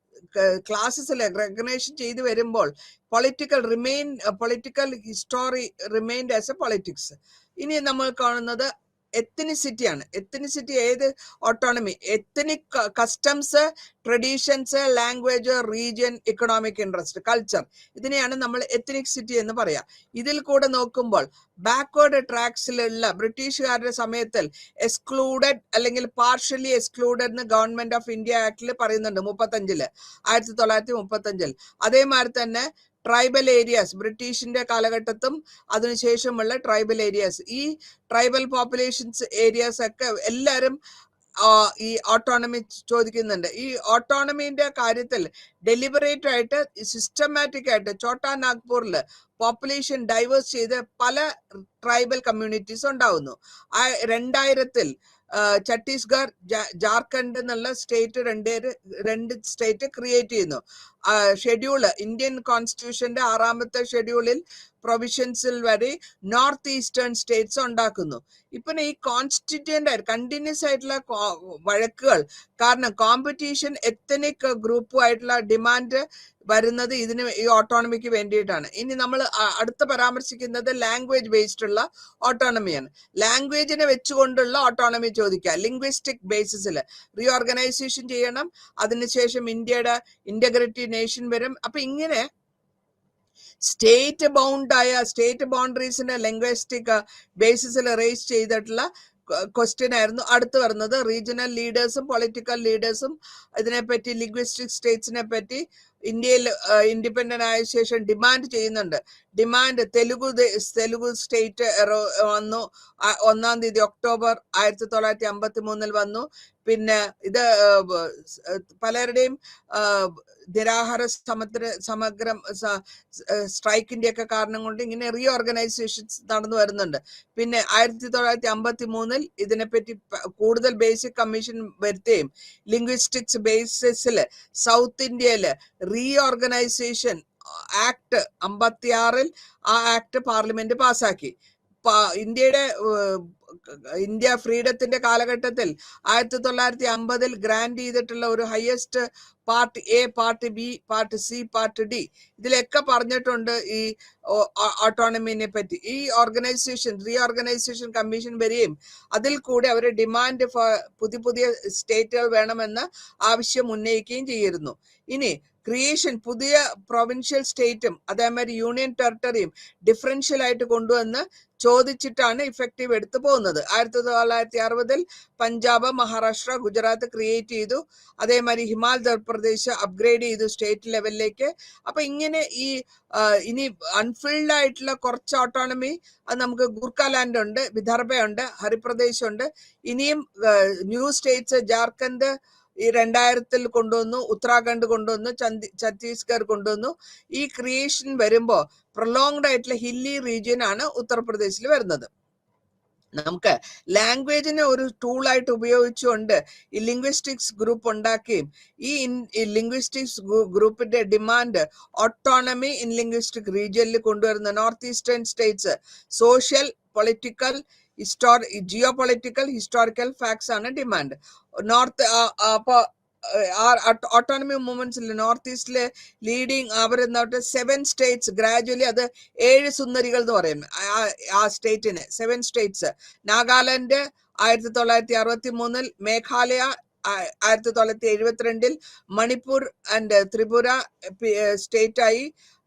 ക്ലാസസിൽ റെക്കഗ്നേഷൻ ചെയ്തു വരുമ്പോൾ political history remained as A politics. ഇനി നമ്മൾ കാണുന്നത് എത്തനിസിറ്റിയാണ്. എത്തനിസിറ്റി ഏത് autonomy? Ethnic customs, traditions, language, region, economic interest, culture, ഇതിനെയാണ് നമ്മൾ എത്തനിസിറ്റി എന്ന് പറയാ. ഇതിൽ കൂടെ നോക്കുമ്പോൾ ബാക്ക്വേർഡ് ട്രാക്സിലുള്ള ബ്രിട്ടീഷുകാരുടെ സമയത്തിൽ എക്സ്ക്ലൂഡഡ് അല്ലെങ്കിൽ പാർഷ്യലി എക്സ്ക്ലൂഡഡ് എന്ന് ഗവൺമെന്റ് ഓഫ് ഇന്ത്യ ആക്ടിൽ പറയുന്നുണ്ട് 1935. അതേമാതിരി തന്നെ ട്രൈബൽ ഏരിയാസ്, ബ്രിട്ടീഷിന്റെ കാലഘട്ടത്തും അതിനുശേഷമുള്ള ട്രൈബൽ ഏരിയാസ്, ഈ ട്രൈബൽ പോപ്പുലേഷൻസ് ഏരിയാസ് ഒക്കെ എല്ലാവരും ഈ ഓട്ടോണമി ചോദിക്കുന്നുണ്ട്. ഈ ഓട്ടോണമിന്റെ കാര്യത്തിൽ ഡെലിബറേറ്റ് ആയിട്ട് സിസ്റ്റമാറ്റിക് ആയിട്ട് ഛോട്ടാ നാഗ്പൂരിൽ പോപ്പുലേഷൻ ഡൈവേഴ്സ് ചെയ്ത് പല ട്രൈബൽ കമ്മ്യൂണിറ്റീസ് ഉണ്ടാവുന്നു. 2000 ഛത്തീസ്ഗഡ്, ജാർഖണ്ഡ് എന്നുള്ള സ്റ്റേറ്റ് രണ്ട് സ്റ്റേറ്റ് ക്രിയേറ്റ് ചെയ്യുന്നു. ഷെഡ്യൂള് ഇന്ത്യൻ കോൺസ്റ്റിറ്റ്യൂഷന്റെ 6ാമത്തെ ഷെഡ്യൂളിൽ പ്രൊവിഷൻസിൽ വരെ നോർത്ത് ഈസ്റ്റേൺ സ്റ്റേറ്റ്സ് ഉണ്ടാക്കുന്നു. ഇപ്പൊ ഈ കോൺസ്റ്റിറ്റ്യൂന്റ് ആയിട്ട് കണ്ടിന്യൂസ് ആയിട്ടുള്ള വഴക്കുകൾ കാരണം കോമ്പറ്റീഷൻ എത്തനിക് ഗ്രൂപ്പുമായിട്ടുള്ള ഡിമാൻഡ് വരുന്നത് ഈ ഓട്ടോണമിക്ക് വേണ്ടിയിട്ടാണ്. ഇനി നമ്മൾ അടുത്ത പരാമർശിക്കുന്നത് ലാംഗ്വേജ് ബേസ്ഡ് ഉള്ള ഓട്ടോണമിയാണ്. ലാംഗ്വേജിനെ വെച്ചുകൊണ്ടുള്ള ഓട്ടോണമി ചോദിക്കുക. ലിംഗ്വിസ്റ്റിക് ബേസിസിൽ റീഓർഗനൈസേഷൻ ചെയ്യണം. അതിനുശേഷം ഇന്ത്യയുടെ ഇന്റഗ്രേറ്റീവ് നേഷൻ വരും. അപ്പൊ ഇങ്ങനെ സ്റ്റേറ്റ് ബൗണ്ടറീസിന്റെ ലിംഗ്വിസ്റ്റിക് ബേസിസിൽ റേസ് ചെയ്തിട്ടുള്ള ക്വസ്റ്റ്യൻ ആയിരുന്നു. അടുത്ത് വരുന്നത് റീജിയണൽ ലീഡേഴ്സും പൊളിറ്റിക്കൽ ലീഡേഴ്സും ഇതിനെപ്പറ്റി ലിംഗ്വിസ്റ്റിക് സ്റ്റേറ്റ്സിനെ പറ്റി ഇന്ത്യയിൽ ഇൻഡിപെൻഡന്റ് ആയ ശേഷം ഡിമാൻഡ് ചെയ്യുന്നുണ്ട്. തെലുഗു സ്റ്റേറ്റ് വന്നു 1-ാം തീയതി ഒക്ടോബർ 1953 വന്നു. പിന്നെ ഇത് പലരുടെയും നിരാഹാര സമഗ്രം സ്ട്രൈക്കിന്റെ ഒക്കെ കാരണം കൊണ്ട് ഇങ്ങനെ റീഓർഗനൈസേഷൻസ് നടന്നു വരുന്നുണ്ട്. പിന്നെ 1953 ഇതിനെപ്പറ്റി കൂടുതൽ ബേസിക് കമ്മീഷൻ വരുത്തുകയും ലിംഗ്വിസ്റ്റിക്സ് ബേസിസിൽ സൗത്ത് ഇന്ത്യയില് റീഓർഗനൈസേഷൻ ആക്ട് 56 ആ ആക്ട് പാർലമെന്റ് പാസാക്കി. ഇന്ത്യ ഫ്രീഡത്തിന്റെ കാലഘട്ടത്തിൽ 1950 ഗ്രാൻഡ് ചെയ്തിട്ടുള്ള ഒരു highest part A, part B, part C, part D ഇതിലൊക്കെ പറഞ്ഞിട്ടുണ്ട് ഈ ഓട്ടോണമിനെ പറ്റി. ഈ റീഓർഗനൈസേഷൻ കമ്മീഷൻ വരികയും അതിൽ കൂടി അവര് ഡിമാൻഡ് പുതിയ സ്റ്റേറ്റുകൾ വേണമെന്ന് ആവശ്യം ഉന്നയിക്കുകയും ചെയ്തിരുന്നു. ഇനി ക്രിയേഷൻ പുതിയ പ്രൊവിൻഷ്യൽ സ്റ്റേറ്റും അതേമാതിരി യൂണിയൻ ടെറിട്ടറിയും ഡിഫറൻഷ്യൽ ആയിട്ട് കൊണ്ടുവന്ന് ചോദിച്ചിട്ടാണ് ഇഫക്റ്റീവ് എടുത്തു പോകുന്നത്. 1960 പഞ്ചാബ്, മഹാരാഷ്ട്ര, ഗുജറാത്ത് ക്രിയേറ്റ് ചെയ്തു. അതേമാതിരി ഹിമാചൽ പ്രദേശ് അപ്ഗ്രേഡ് ചെയ്തു സ്റ്റേറ്റ് ലെവലിലേക്ക്. അപ്പൊ ഇങ്ങനെ ഇനി അൺഫിൽഡ് ആയിട്ടുള്ള കുറച്ച് ഓട്ടോണമി അത് നമുക്ക് ഗൂർഖാലാൻഡ് ഉണ്ട്, വിദർഭയുണ്ട്, ഹരിപ്രദേശ് ഉണ്ട്. ഇനിയും ന്യൂ സ്റ്റേറ്റ്സ് ജാർഖണ്ഡ് 2000 കൊണ്ടുവന്നു, ഉത്തരാഖണ്ഡ് കൊണ്ടുവന്നു, ഛത്തീസ്ഗഡ് കൊണ്ടുവന്നു. ഈ ക്രിയേഷൻ വരുമ്പോ പ്രൊലോങ്ഡ് ആയിട്ടുള്ള ഹില്ലി റീജിയൻ ആണ് ഉത്തർപ്രദേശിൽ വരുന്നത്. നമുക്ക് ലാംഗ്വേജിനെ ഒരു ടൂളായിട്ട് ഉപയോഗിച്ചുകൊണ്ട് ഈ ലിംഗ്വിസ്റ്റിക്സ് ഗ്രൂപ്പ് ഉണ്ടാക്കുകയും ഈ ലിംഗ്വിസ്റ്റിക്സ് ഗ്രൂപ്പിന്റെ ഡിമാൻഡ് ഓട്ടോണമി ഇൻ ലിംഗ്വിസ്റ്റിക് റീജിയനിൽ കൊണ്ടുവരുന്ന north eastern states social, political, geopolitical, historical facts ആണ് ഡിമാൻഡ്. അപ്പൊ ഓട്ടോണമി മൂവ്മെന്റ്സിൽ നോർത്ത് ഈസ്റ്റിലെ ലീഡിങ് അവരെന്നോട്ട് 7 സ്റ്റേറ്റ്സ് ഗ്രാജുവലി അത് 7 സുന്ദരികൾ എന്ന് പറയും ആ സ്റ്റേറ്റിന്. 7 states Nagaland 1963, Meghalaya 1972, Manipur and Tripura state ആയി,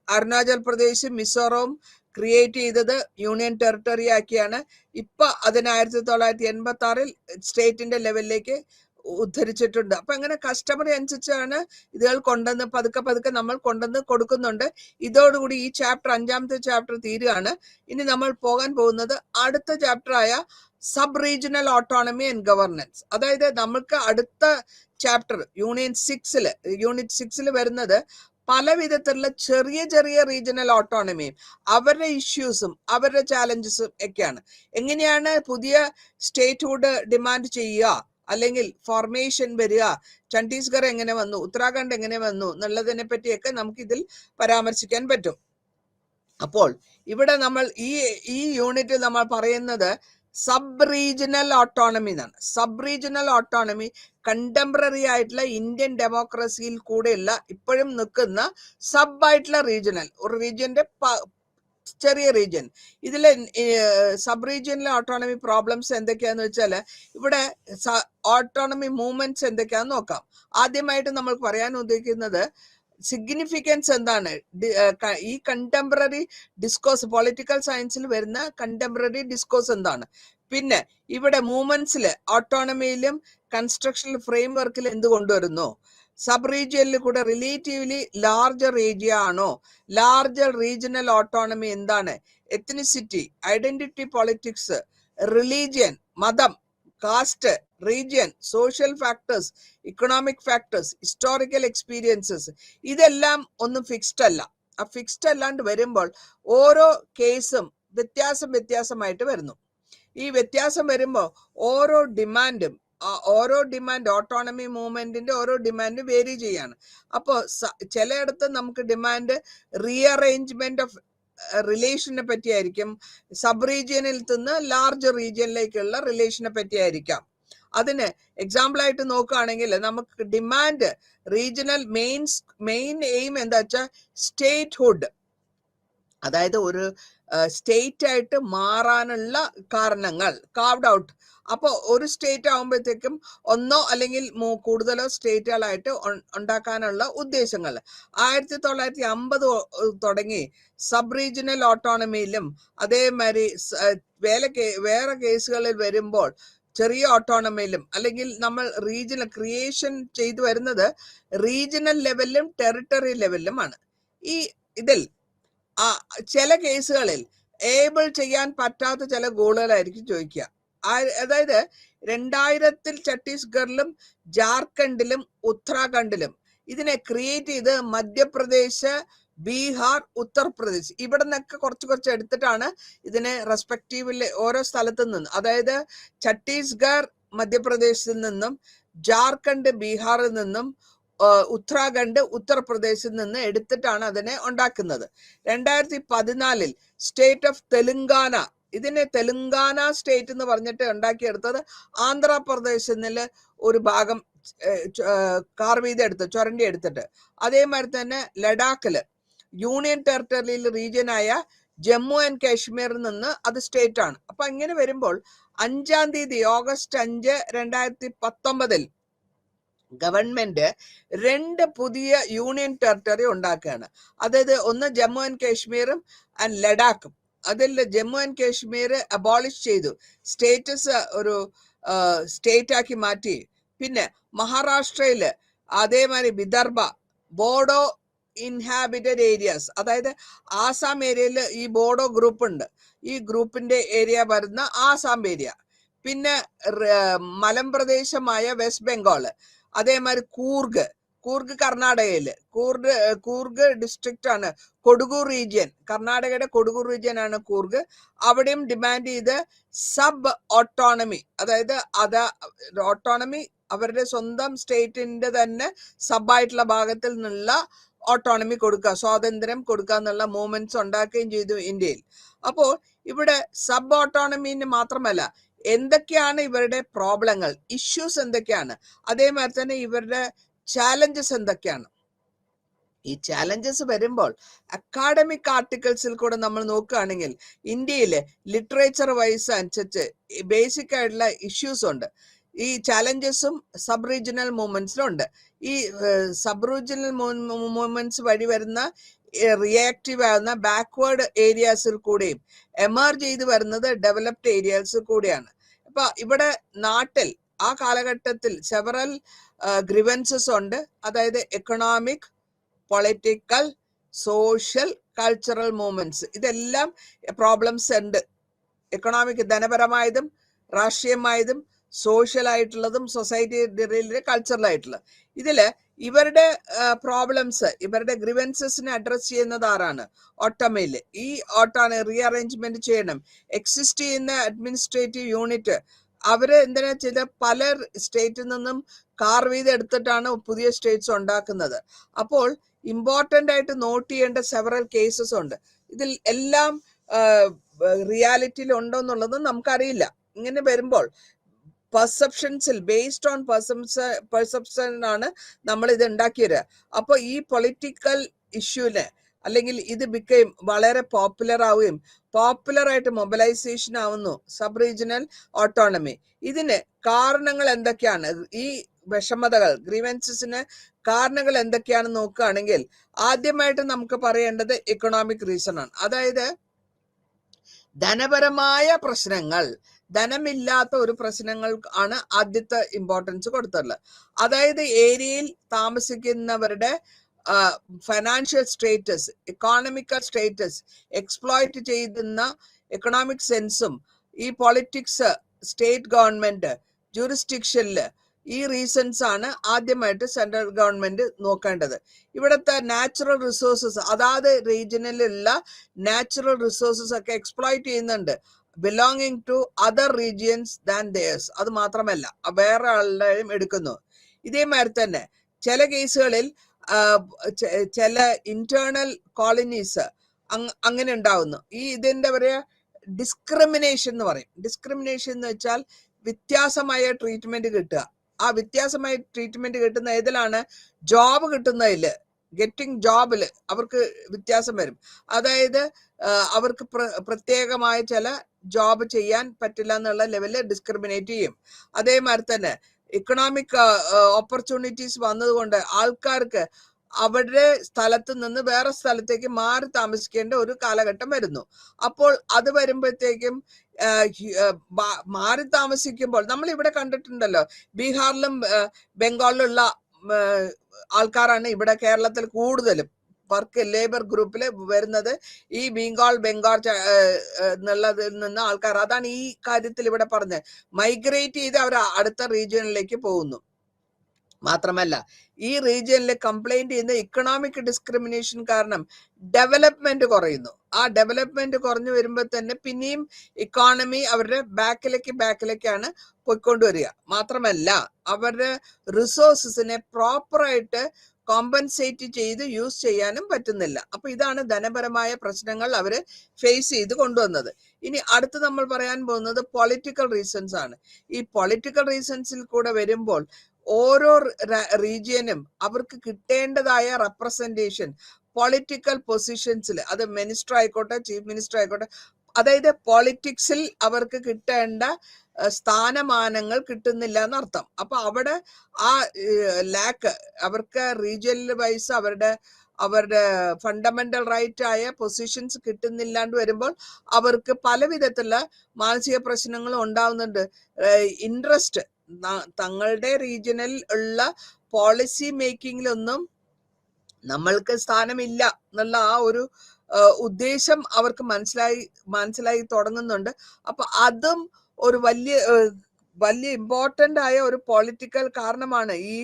അരുണാചൽ പ്രദേശ്, മിസോറാം ക്രിയേറ്റ് ചെയ്തത് യൂണിയൻ ടെറിട്ടറി ആക്കിയാണ്. ഇപ്പൊ അതിന് 1986 സ്റ്റേറ്റിന്റെ ലെവലിലേക്ക് ഉദ്ധരിച്ചിട്ടുണ്ട്. അപ്പൊ അങ്ങനെ കസ്റ്റമറി അനുസരിച്ചാണ് ഇതുകൾ കൊണ്ടുവന്ന് പതുക്കെ നമ്മൾ കൊണ്ടുവന്ന് കൊടുക്കുന്നുണ്ട്. ഇതോടുകൂടി ഈ ചാപ്റ്റർ 5ാമത്തെ ചാപ്റ്റർ തീരുകയാണ്. ഇനി നമ്മൾ പോകാൻ പോകുന്നത് അടുത്ത ചാപ്റ്റർ ആയ sub regional autonomy and governance. അതായത് നമുക്ക് അടുത്ത ചാപ്റ്റർ യൂണിറ്റ് 6 വരുന്നത് പല വിധത്തിലുള്ള ചെറിയ റീജിയണൽ ഓട്ടോണമിയും അവരുടെ ഇഷ്യൂസും അവരുടെ ചാലഞ്ചസും ഒക്കെയാണ്. എങ്ങനെയാണ് പുതിയ സ്റ്റേറ്റ്ഹുഡ് ഡിമാൻഡ് ചെയ്യുക, അല്ലെങ്കിൽ ഫോർമേഷൻ വരിക, ഛത്തീസ്ഗഡ് എങ്ങനെ വന്നു, ഉത്തരാഖണ്ഡ് എങ്ങനെ വന്നു എന്നുള്ളതിനെ പറ്റിയൊക്കെ നമുക്ക് ഇതിൽ പരാമർശിക്കാൻ പറ്റും. അപ്പോൾ ഇവിടെ നമ്മൾ ഈ യൂണിറ്റിൽ നമ്മൾ പറയുന്നത് സബ് റീജിയണൽ ഓട്ടോണമി എന്നാണ്. സബ് റീജിയണൽ ഓട്ടോണമി കണ്ടംപററി ആയിട്ടുള്ള ഇന്ത്യൻ ഡെമോക്രസിയിൽ കൂടെയുള്ള ഇപ്പോഴും നിൽക്കുന്ന സബ് ആയിട്ടുള്ള ഒരു റീജിയന്റെ ചെറിയ റീജിയൻ. ഇതിലെ സബ് റീജിയനിലെ ഓട്ടോണമി പ്രോബ്ലംസ് എന്തൊക്കെയാന്ന് വെച്ചാൽ ഇവിടെ ഓട്ടോണമി മൂവ്മെന്റ്സ് എന്തൊക്കെയാന്ന് നോക്കാം. ആദ്യമായിട്ട് നമ്മൾ പറയാൻ ഉദ്ദേശിക്കുന്നത് സിഗ്നിഫിക്കൻസ് എന്താണ്, ഈ കണ്ടംപററി ഡിസ്കോഴ്സ് പൊളിറ്റിക്കൽ സയൻസിൽ വരുന്ന കണ്ടംപററി ഡിസ്കോഴ്സ് എന്താണ്, പിന്നെ ഇവിടെ മൂവ്മെന്റ്സിൽ ഓട്ടോണമിയിലും കൺസ്ട്രക്ഷണൽ ഫ്രെയിം വർക്കിൽ എന്ത് കൊണ്ടുവരുന്നു, സബ് റീജിയനിൽ കൂടെ റിലേറ്റീവ്ലി ലാർജർ ഏരിയ ആണോ, ലാർജർ റീജിയണൽ ഓട്ടോണമി എന്താണ്, എത്നിസിറ്റി, ഐഡന്റിറ്റി പൊളിറ്റിക്സ്, റിലീജിയൻ, മതം, caste, region, social factors, economic factors, historical experiences, ഇതെല്ലാം ഒന്നും ഫിക്സ്ഡ് അല്ല. ആ ഫിക്സ്ഡ് അല്ലാണ്ട് വരുമ്പോൾ ഓരോ കേസും വ്യത്യാസമായിട്ട് വരുന്നു. ഈ വ്യത്യാസം വരുമ്പോൾ ഓരോ ഡിമാൻഡ് ഓട്ടോണമി മൂവ്മെന്റിന്റെ ഓരോ ഡിമാൻഡ് വേരി ചെയ്യാണ്. അപ്പോൾ ചിലയിടത്ത് നമുക്ക് ഡിമാൻഡ് റീഅറേഞ്ച്മെന്റ് ഓഫ് റിലേഷനെ പറ്റിയായിരിക്കും, സബ് റീജിയനിൽ നിന്ന് ലാർജ് റീജിയനിലേക്കുള്ള റിലേഷനെ പറ്റിയായിരിക്കാം. അതിന് എക്സാമ്പിൾ ആയിട്ട് നോക്കുകയാണെങ്കിൽ നമുക്ക് ഡിമാൻഡ് റീജിയണൽ മെയിൻ എയിം എന്താ വെച്ചാൽ സ്റ്റേറ്റ്ഹുഡ്, അതായത് ഒരു സ്റ്റേറ്റ് ആയിട്ട് മാറാനുള്ള കാരണങ്ങൾ കാർവ്ഡ് ഔട്ട്. അപ്പോൾ ഒരു സ്റ്റേറ്റ് ആകുമ്പോഴത്തേക്കും ഒന്നോ അല്ലെങ്കിൽ കൂടുതലോ സ്റ്റേറ്റുകളായിട്ട് ഉണ്ടാക്കാനുള്ള ഉദ്ദേശങ്ങൾ 1950 തുടങ്ങി സബ് റീജിയണൽ ഓട്ടോണമിയിലും അതേമാതിരി വേറെ കേസുകളിൽ വരുമ്പോൾ ചെറിയ ഓട്ടോണമിയിലും അല്ലെങ്കിൽ നമ്മൾ റീജിയണൽ ക്രിയേഷൻ ചെയ്തു വരുന്നത് റീജിയണൽ ലെവലിലും ടെറിട്ടറി ലെവലിലുമാണ്. ഇതിൽ ചില കേസുകളിൽ ഏബിൾ ചെയ്യാൻ പറ്റാത്ത ചില ഗോളുകളായിരിക്കും ചോദിക്കുക. അതായത് 2000 ഛത്തീസ്ഗഡിലും ജാർഖണ്ഡിലും ഉത്തരാഖണ്ഡിലും ഇതിനെ ക്രിയേറ്റ് ചെയ്ത് മധ്യപ്രദേശ്, ബീഹാർ, ഉത്തർപ്രദേശ് ഇവിടെ നിന്നൊക്കെ കുറച്ച് എടുത്തിട്ടാണ് ഇതിനെ റെസ്പെക്റ്റീവില് ഓരോ സ്ഥലത്തു നിന്നും, അതായത് ഛത്തീസ്ഗഡ് മധ്യപ്രദേശിൽ നിന്നും, ജാർഖണ്ഡ് ബീഹാറിൽ നിന്നും, ഉത്തരാഖണ്ഡ് ഉത്തർപ്രദേശിൽ നിന്ന് എടുത്തിട്ടാണ് അതിനെ ഉണ്ടാക്കുന്നത്. 2014 സ്റ്റേറ്റ് ഓഫ് തെലുങ്കാന, ഇതിനെ തെലുങ്കാന സ്റ്റേറ്റ് എന്ന് പറഞ്ഞിട്ട് ഉണ്ടാക്കിയെടുത്തത് ആന്ധ്രാപ്രദേശിൽ നിന്ന് ഒരു ഭാഗം കാർവ് ചെയ്തെടുത്ത് ചുരണ്ടി എടുത്തിട്ട്. അതേമാതിരി തന്നെ ലഡാക്കില് യൂണിയൻ ടെറിട്ടറിയിൽ റീജിയനായ ജമ്മു ആൻഡ് കാശ്മീരിൽ നിന്ന് അത് സ്റ്റേറ്റ് ആണ്. അപ്പൊ ഇങ്ങനെ വരുമ്പോൾ 5-ാം തീയതി ഓഗസ്റ്റ് 5, 2019 ഗവൺമെന്റ് 2 പുതിയ യൂണിയൻ ടെറിട്ടറി ഉണ്ടാക്കുകയാണ്. അതായത് ഒന്ന് ജമ്മു ആൻഡ് കാശ്മീരും ആൻഡ് ലഡാക്കും. അതിൽ ജമ്മു ആൻഡ് കാശ്മീർ അബോളിഷ് ചെയ്തു, സ്റ്റേറ്റസ് ഒരു സ്റ്റേറ്റ് ആക്കി മാറ്റി. പിന്നെ മഹാരാഷ്ട്രയില് അതേമാതിരി വിദർഭ, ബോഡോ ഇൻഹാബിറ്റഡ് ഏരിയാസ്, അതായത് ആസാം ഏരിയയിൽ ഈ ബോഡോ ഗ്രൂപ്പ് ഉണ്ട്, ഈ ഗ്രൂപ്പിന്റെ ഏരിയ വരുന്ന ആസാം ഏരിയ. പിന്നെ മലമ്പ്രദേശമായ വെസ്റ്റ് ബംഗാള്, അതേമാതിരി കൂർഗ് കർണാടകയില്, കൂർഗ് ഡിസ്ട്രിക്റ്റ് ആണ്, കൊടുഗു റീജിയൻ, കർണാടകയുടെ കൊടുഗു റീജിയൻ ആണ് കൂർഗ്. അവിടെയും ഡിമാൻഡ് ചെയ്ത് സബ് ഓട്ടോണമി, അതായത് ഓട്ടോണമി അവരുടെ സ്വന്തം സ്റ്റേറ്റിന്റെ തന്നെ സബായിട്ടുള്ള ഭാഗത്തിൽ നിന്നുള്ള ഓട്ടോണമി കൊടുക്കുക, സ്വാതന്ത്ര്യം കൊടുക്കുക എന്നുള്ള മൂവ്മെന്റ്സ് ഉണ്ടാക്കുകയും ചെയ്തു ഇന്ത്യയിൽ. അപ്പോൾ ഇവിടെ സബ് ഓട്ടോണമിന് മാത്രമല്ല എന്തൊക്കെയാണ് ഇവരുടെ പ്രോബ്ലങ്ങൾ, ഇഷ്യൂസ് എന്തൊക്കെയാണ്, അതേമാതിരി തന്നെ ഇവരുടെ ചാലഞ്ചസ് എന്തൊക്കെയാണ്. ഈ ചാലഞ്ചസ് വരുമ്പോൾ അക്കാഡമിക് ആർട്ടിക്കിൾസിൽ കൂടെ നമ്മൾ നോക്കുകയാണെങ്കിൽ ഇന്ത്യയിലെ ലിറ്ററേച്ചർ വൈസ് അനുസരിച്ച് ബേസിക് ആയിട്ടുള്ള ഇഷ്യൂസ് ഉണ്ട്. ഈ ചാലഞ്ചസും സബ് റീജിയണൽ മൂവ്മെന്റ്സിലും ഉണ്ട്. ഈ സബ് റീജിയണൽ മൂവ്മെന്റ്സ് വഴി വരുന്ന റിയാക്റ്റീവ് ആകുന്ന ബാക്ക്വേർഡ് ഏരിയാസിൽ കൂടെയും എമർജ് ചെയ്ത് വരുന്നത് ഡെവലപ്ഡ് ഏരിയാസിൽ കൂടെയാണ്. അപ്പൊ ഇവിടെ നാട്ടിൽ ആ കാലഘട്ടത്തിൽ സെവറൽ ഗ്രിവൻസസ് ഉണ്ട്, അതായത് economic, political, social, cultural movements, ഇതെല്ലാം പ്രോബ്ലംസ് ഉണ്ട്. എക്കണോമിക് ധനപരമായതും രാഷ്ട്രീയമായതും സോഷ്യൽ ആയിട്ടുള്ളതും സൊസൈറ്റി കൾച്ചറലായിട്ടുള്ളത്. ഇതില് ഇവരുടെ പ്രോബ്ലംസ്, ഇവരുടെ ഗ്രിവൻസസിനെ അഡ്രസ് ചെയ്യുന്നത് ആരാണ്? ഓട്ടോമയില്. ഈ റീഅറേഞ്ച്മെന്റ് ചെയ്യണം. എക്സിസ്റ്റ് ചെയ്യുന്ന അഡ്മിനിസ്ട്രേറ്റീവ് യൂണിറ്റ് അവര് എന്തിനാ ചെയ്ത പല സ്റ്റേറ്റിൽ നിന്നും കാർവ് ചെയ്ത് എടുത്തിട്ടാണ് പുതിയ സ്റ്റേറ്റ്സ് ഉണ്ടാക്കുന്നത്. അപ്പോൾ ഇമ്പോർട്ടന്റ് ആയിട്ട് നോട്ട് ചെയ്യേണ്ട സെവറൽ കേസസ് ഉണ്ട്. ഇതിൽ എല്ലാം റിയാലിറ്റിയിൽ ഉണ്ടോ എന്നുള്ളത് നമുക്കറിയില്ല. ഇങ്ങനെ വരുമ്പോൾ പെർസെപ്ഷൻസിൽ ബേസ്ഡ് ഓൺ പെർസെപ്ഷൻ ആണ് നമ്മൾ ഇത് ഉണ്ടാക്കിയത്. അപ്പോൾ ഈ പൊളിറ്റിക്കൽ ഇഷ്യൂന് അല്ലെങ്കിൽ ഇത് വളരെ പോപ്പുലർ ആവുകയും പോപ്പുലറായിട്ട് മൊബിലൈസേഷൻ ആവുന്നു സബ് റീജിയണൽ ഓട്ടോണമി. ഇതിന് കാരണങ്ങൾ എന്തൊക്കെയാണ്? ഈ വിഷമതകൾ, ഗ്രീവൻസസിന് കാരണങ്ങൾ എന്തൊക്കെയാണെന്ന് നോക്കുകയാണെങ്കിൽ ആദ്യമായിട്ട് നമുക്ക് പറയേണ്ടത് എക്കണോമിക് റീസൺ ആണ്. അതായത് ധനപരമായ പ്രശ്നങ്ങൾ, ധനമില്ലാത്ത ഒരു പ്രശ്നങ്ങൾ ആണ് ആദ്യത്തെ ഇമ്പോർട്ടൻസ് കൊടുത്തിട്ടുള്ളത്. അതായത് ഏരിയയിൽ താമസിക്കുന്നവരുടെ financial status, economical status exploit ചെയ്യുന്ന എക്കണോമിക് സെൻസും ഈ പൊളിറ്റിക്സ്, സ്റ്റേറ്റ് ഗവൺമെന്റ്, ജൂറിസ്ഡിക്ഷനിൽ ഈ റീസൺസ് ആണ് ആദ്യമായിട്ട് സെൻട്രൽ ഗവൺമെന്റ് നോക്കേണ്ടത്. ഇവിടുത്തെ നാച്ചുറൽ റിസോഴ്സസ്, അതാത് റീജിയനിലുള്ള നാച്ചുറൽ റിസോഴ്സസ് ഒക്കെ എക്സ്പ്ലോയിറ്റ് ചെയ്യുന്നുണ്ട് belonging to other regions than theirs. അത് മാത്രമല്ല വേറെ ആളുടെയും എടുക്കുന്നു. ഇതേമാതിരി തന്നെ ചില കേസുകളിൽ ചില ഇന്റേണൽ കോളനീസ് അങ്ങനെ ഉണ്ടാവുന്നു. ഇതിന്റെ പറയാ ഡിസ്ക്രിമിനേഷൻ എന്ന് പറയും. ഡിസ്ക്രിമിനേഷൻ എന്ന് വെച്ചാൽ വ്യത്യാസമായ ട്രീറ്റ്മെന്റ് കിട്ടുക. ആ വ്യത്യാസമായ ട്രീറ്റ്മെന്റ് കിട്ടുന്ന ഏതിലാണ്? ജോബ് കിട്ടുന്നതില്, ഗെറ്റിംഗ് ജോബില് അവർക്ക് വ്യത്യാസം വരും. അതായത് അവർക്ക് പ്രത്യേകമായ ചില ജോബ് ചെയ്യാൻ പറ്റില്ല എന്നുള്ള ലെവലിൽ ഡിസ്ക്രിമിനേറ്റ് ചെയ്യും. അതേമാതിരി തന്നെ ഇക്കണോമിക് ഓപ്പർച്യൂണിറ്റീസ് വന്നതുകൊണ്ട് ആൾക്കാർക്ക് അവരുടെ സ്ഥലത്ത് നിന്ന് വേറെ സ്ഥലത്തേക്ക് മാറി താമസിക്കേണ്ട ഒരു കാലഘട്ടം വരുന്നു. അപ്പോൾ അത് വരുമ്പോഴത്തേക്കും മാറി താമസിക്കുമ്പോൾ നമ്മൾ ഇവിടെ കണ്ടിട്ടുണ്ടല്ലോ, ബീഹാറിലും ബംഗാളിലുള്ള ആൾക്കാരാണ് ഇവിടെ കേരളത്തിൽ കൂടുതലും വർക്ക് ലേബർ ഗ്രൂപ്പിൽ വരുന്നത്. ഈ ബംഗാൾ എന്നുള്ളതിൽ നിന്ന് ആൾക്കാർ, അതാണ് ഈ കാര്യത്തിൽ ഇവിടെ പറഞ്ഞത്, മൈഗ്രേറ്റ് ചെയ്ത് അവർ അടുത്ത റീജിയനിലേക്ക് പോകുന്നു. മാത്രമല്ല ഈ റീജിയനിൽ കംപ്ലൈന്റ് ചെയ്യുന്ന ഇക്കണോമിക് ഡിസ്ക്രിമിനേഷൻ കാരണം ഡെവലപ്മെന്റ് കുറയുന്നു. ആ ഡെവലപ്മെന്റ് കുറഞ്ഞു വരുമ്പോൾ തന്നെ പിന്നെയും ഇക്കോണമി അവരുടെ ബാക്കിലേക്കാണ് പോയിക്കൊണ്ടുവരിക. മാത്രമല്ല അവരുടെ റിസോഴ്സസിനെ പ്രോപ്പറായിട്ട് കോമ്പൻസേറ്റ് ചെയ്ത് യൂസ് ചെയ്യാനും പറ്റുന്നില്ല. അപ്പൊ ഇതാണ് ധനപരമായ പ്രശ്നങ്ങൾ അവര് ഫേസ് ചെയ്ത് കൊണ്ടുവന്നത്. ഇനി അടുത്ത് നമ്മൾ പറയാൻ പോകുന്നത് പൊളിറ്റിക്കൽ റീസൺസ് ആണ്. ഈ പൊളിറ്റിക്കൽ റീസൺസിൽ കൂടെ വരുമ്പോൾ ഓരോ റീജിയനും അവർക്ക് കിട്ടേണ്ടതായ റെപ്രസെന്റേഷൻ പൊളിറ്റിക്കൽ പൊസിഷൻസിൽ, അത് മിനിസ്റ്റർ ആയിക്കോട്ടെ ചീഫ് മിനിസ്റ്റർ ആയിക്കോട്ടെ, അതായത് പൊളിറ്റിക്സിൽ അവർക്ക് കിട്ടേണ്ട സ്ഥാനമാനങ്ങൾ കിട്ടുന്നില്ല എന്നർത്ഥം. അപ്പൊ അവിടെ ആ ലാക്ക് അവർക്ക് റീജിയണൽ വൈസ് അവരുടെ ഫണ്ടമെന്റൽ റൈറ്റ് ആയ പൊസിഷൻസ് കിട്ടുന്നില്ലാണ്ട് വരുമ്പോൾ അവർക്ക് പല വിധത്തിലുള്ള മാനസിക പ്രശ്നങ്ങളും ഉണ്ടാവുന്നുണ്ട്. ഇൻട്രസ്റ്റ് തങ്ങളുടെ റീജിയനിൽ ഉള്ള പോളിസി മേക്കിങ്ങിലൊന്നും നമ്മൾക്ക് സ്ഥാനമില്ല എന്നുള്ള ആ ഒരു ഉദ്ദേശം അവർക്ക് മനസ്സിലായി തുടങ്ങുന്നുണ്ട്. അപ്പൊ അതും ഒരു വലിയ ഇമ്പോർട്ടന്റ് ആയ ഒരു പൊളിറ്റിക്കൽ കാരണമാണ് ഈ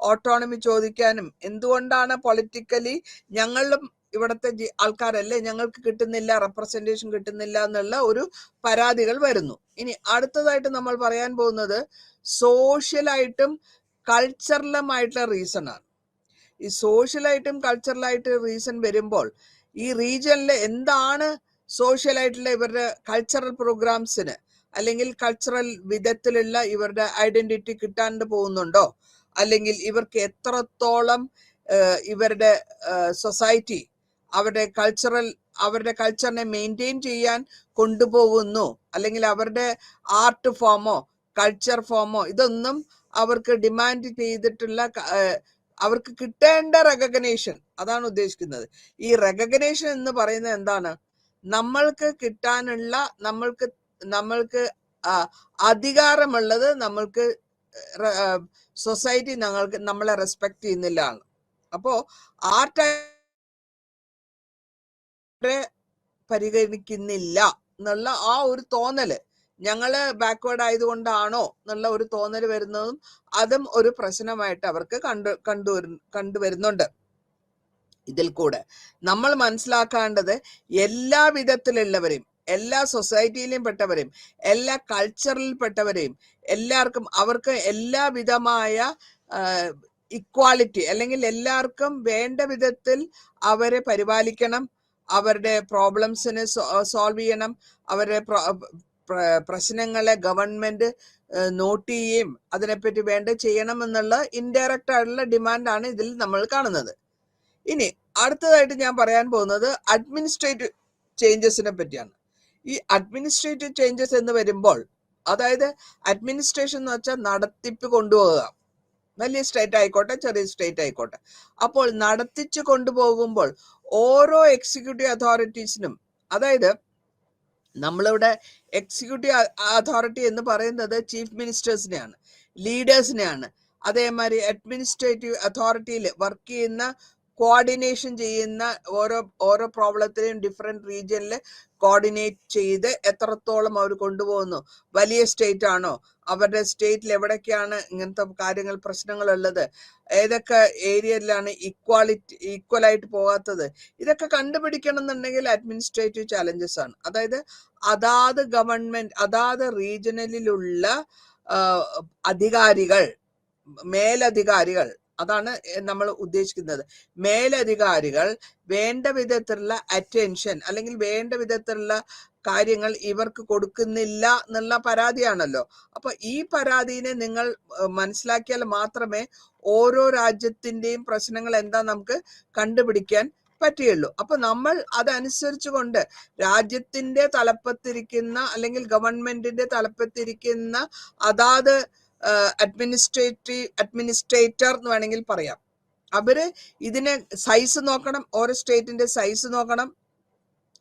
ഓട്ടോണമി ചോദിക്കാനും. എന്തുകൊണ്ടാണ് പൊളിറ്റിക്കലി ഞങ്ങളും ഇവിടുത്തെ ആൾക്കാരല്ലേ, ഞങ്ങൾക്ക് കിട്ടുന്നില്ല, റെപ്രസെന്റേഷൻ കിട്ടുന്നില്ല എന്നുള്ള ഒരു പരാതികൾ വരുന്നു. ഇനി അടുത്തതായിട്ട് നമ്മൾ പറയാൻ പോകുന്നത് സോഷ്യലായിട്ടും കൾച്ചറലുമായിട്ടുള്ള റീസൺ ആണ്. ഈ സോഷ്യലായിട്ടും കൾച്ചറലായിട്ട് റീസൺ വരുമ്പോൾ ഈ റീജിയനിൽ എന്താണ് സോഷ്യലായിട്ടുള്ള ഇവരുടെ കൾച്ചറൽ പ്രോഗ്രാംസിന് അല്ലെങ്കിൽ കൾച്ചറൽ വിധത്തിലുള്ള ഇവരുടെ ഐഡന്റിറ്റി കിട്ടാണ്ട് പോകുന്നുണ്ടോ, അല്ലെങ്കിൽ ഇവർക്ക് എത്രത്തോളം ഇവരുടെ സൊസൈറ്റി അവരുടെ കൾച്ചറിനെ മെയിൻറ്റെയിൻ ചെയ്യാൻ കൊണ്ടുപോകുന്നു, അല്ലെങ്കിൽ അവരുടെ ആർട്ട് ഫോമോ കൾച്ചർ ഫോമോ ഇതൊന്നും അവർക്ക് ഡിമാൻഡ് ചെയ്തിട്ടുള്ള അവർക്ക് കിട്ടേണ്ട റെക്കഗ്നേഷൻ, അതാണ് ഉദ്ദേശിക്കുന്നത്. ഈ റെക്കഗ്നേഷൻ എന്ന് പറയുന്നത് എന്താണ്? നമ്മൾക്ക് കിട്ടാനുള്ള നമ്മൾക്ക് അധികാരമുള്ളത് നമ്മൾക്ക് സൊസൈറ്റി നമ്മളെ റെസ്പെക്ട് ചെയ്യുന്നില്ല. അപ്പോ ആർട്ട് പരിഗണിക്കുന്നില്ല എന്നുള്ള ആ ഒരു തോന്നല്, ഞങ്ങള് ബാക്ക്വേർഡ് ആയതുകൊണ്ടാണോ എന്നുള്ള ഒരു തോന്നൽ വരുന്നതും അതും ഒരു പ്രശ്നമായിട്ട് അവർക്ക് കണ്ടുവരുന്നുണ്ട്. ഇതിൽ കൂടെ നമ്മൾ മനസ്സിലാക്കേണ്ടത് എല്ലാ വിധത്തിലുള്ളവരെയും, എല്ലാ സൊസൈറ്റിയിലും പെട്ടവരെയും, എല്ലാ കൾച്ചറിൽ പെട്ടവരെയും എല്ലാവർക്കും അവർക്ക് എല്ലാ വിധമായ ഇക്വാലിറ്റി അല്ലെങ്കിൽ എല്ലാവർക്കും വേണ്ട വിധത്തിൽ അവരെ പരിപാലിക്കണം, അവരുടെ പ്രോബ്ലംസിനെ സോൾവ് ചെയ്യണം, അവരുടെ പ്രശ്നങ്ങളെ ഗവൺമെന്റ് നോട്ട് ചെയ്യുകയും അതിനെപ്പറ്റി വേണ്ട ചെയ്യണം എന്നുള്ള ഇൻഡയറക്റ്റ് ആയിട്ടുള്ള ഡിമാൻഡാണ് ഇതിൽ നമ്മൾ കാണുന്നത്. ഇനി അടുത്തതായിട്ട് ഞാൻ പറയാൻ പോകുന്നത് അഡ്മിനിസ്ട്രേറ്റീവ് ചേഞ്ചസിനെ പറ്റിയാണ്. ഈ അഡ്മിനിസ്ട്രേറ്റീവ് ചേഞ്ചസ് എന്ന് വരുമ്പോൾ, അതായത് അഡ്മിനിസ്ട്രേഷൻ എന്ന് വെച്ചാൽ നടത്തിപ്പ് കൊണ്ടുപോകുക, വലിയ സ്റ്റേറ്റ് ആയിക്കോട്ടെ ചെറിയ സ്റ്റേറ്റ് ആയിക്കോട്ടെ. അപ്പോൾ നടത്തിച്ചു കൊണ്ടുപോകുമ്പോൾ ഓരോ എക്സിക്യൂട്ടീവ് അതോറിറ്റീസിനും, അതായത് നമ്മളിവിടെ എക്സിക്യൂട്ടീവ് അതോറിറ്റി എന്ന് പറയുന്നത് ചീഫ് മിനിസ്റ്റേഴ്സിനെയാണ്, ലീഡേഴ്സിനെയാണ്. അതേമാതിരി അഡ്മിനിസ്ട്രേറ്റീവ് അതോറിറ്റിയിൽ വർക്ക് ചെയ്യുന്ന കോർഡിനേഷൻ ചെയ്യുന്ന ഓരോ പ്രോബ്ലത്തിനെയും ഡിഫറെന്റ് റീജിയനിൽ കോർഡിനേറ്റ് ചെയ്ത് എത്രത്തോളം അവർ കൊണ്ടുപോകുന്നു. വലിയ സ്റ്റേറ്റ് ആണോ, അവരുടെ സ്റ്റേറ്റിൽ എവിടൊക്കെയാണ് ഇങ്ങനത്തെ കാര്യങ്ങൾ പ്രശ്നങ്ങൾ ഉള്ളത്, ഏതൊക്കെ ഏരിയയിലാണ് ഈക്വലായിട്ട് പോകാത്തത്, ഇതൊക്കെ കണ്ടുപിടിക്കണം എന്നുണ്ടെങ്കിൽ അഡ്മിനിസ്ട്രേറ്റീവ് ചാലഞ്ചസ് ആണ്. അതായത് അതാത് ഗവൺമെന്റ് അതാത് റീജിയനിലുള്ള അധികാരികൾ, മേലധികാരികൾ, അതാണ് നമ്മൾ ഉദ്ദേശിക്കുന്നത്. മേലധികാരികൾ വേണ്ട വിധത്തിലുള്ള അറ്റൻഷൻ അല്ലെങ്കിൽ വേണ്ട വിധത്തിലുള്ള കാര്യങ്ങൾ ഇവർക്ക് കൊടുക്കുന്നില്ല എന്നുള്ള പരാതിയാണല്ലോ. അപ്പൊ ഈ പരാതിനെ നിങ്ങൾ മനസ്സിലാക്കിയാൽ മാത്രമേ ഓരോ രാജ്യത്തിന്റെയും പ്രശ്നങ്ങൾ എന്താ നമുക്ക് കണ്ടുപിടിക്കാൻ പറ്റുകയുള്ളൂ. അപ്പൊ നമ്മൾ അതനുസരിച്ച് കൊണ്ട് രാജ്യത്തിന്റെ തലപ്പത്തിരിക്കുന്ന അല്ലെങ്കിൽ ഗവൺമെന്റിന്റെ തലപ്പത്തിരിക്കുന്ന അതാത് അഡ്മിനിസ്ട്രേറ്റർ എന്ന് വേണമെങ്കിൽ പറയാം, അവര് ഇതിനെ സൈസ് നോക്കണം, ഓരോ സ്റ്റേറ്റിന്റെ സൈസ് നോക്കണം.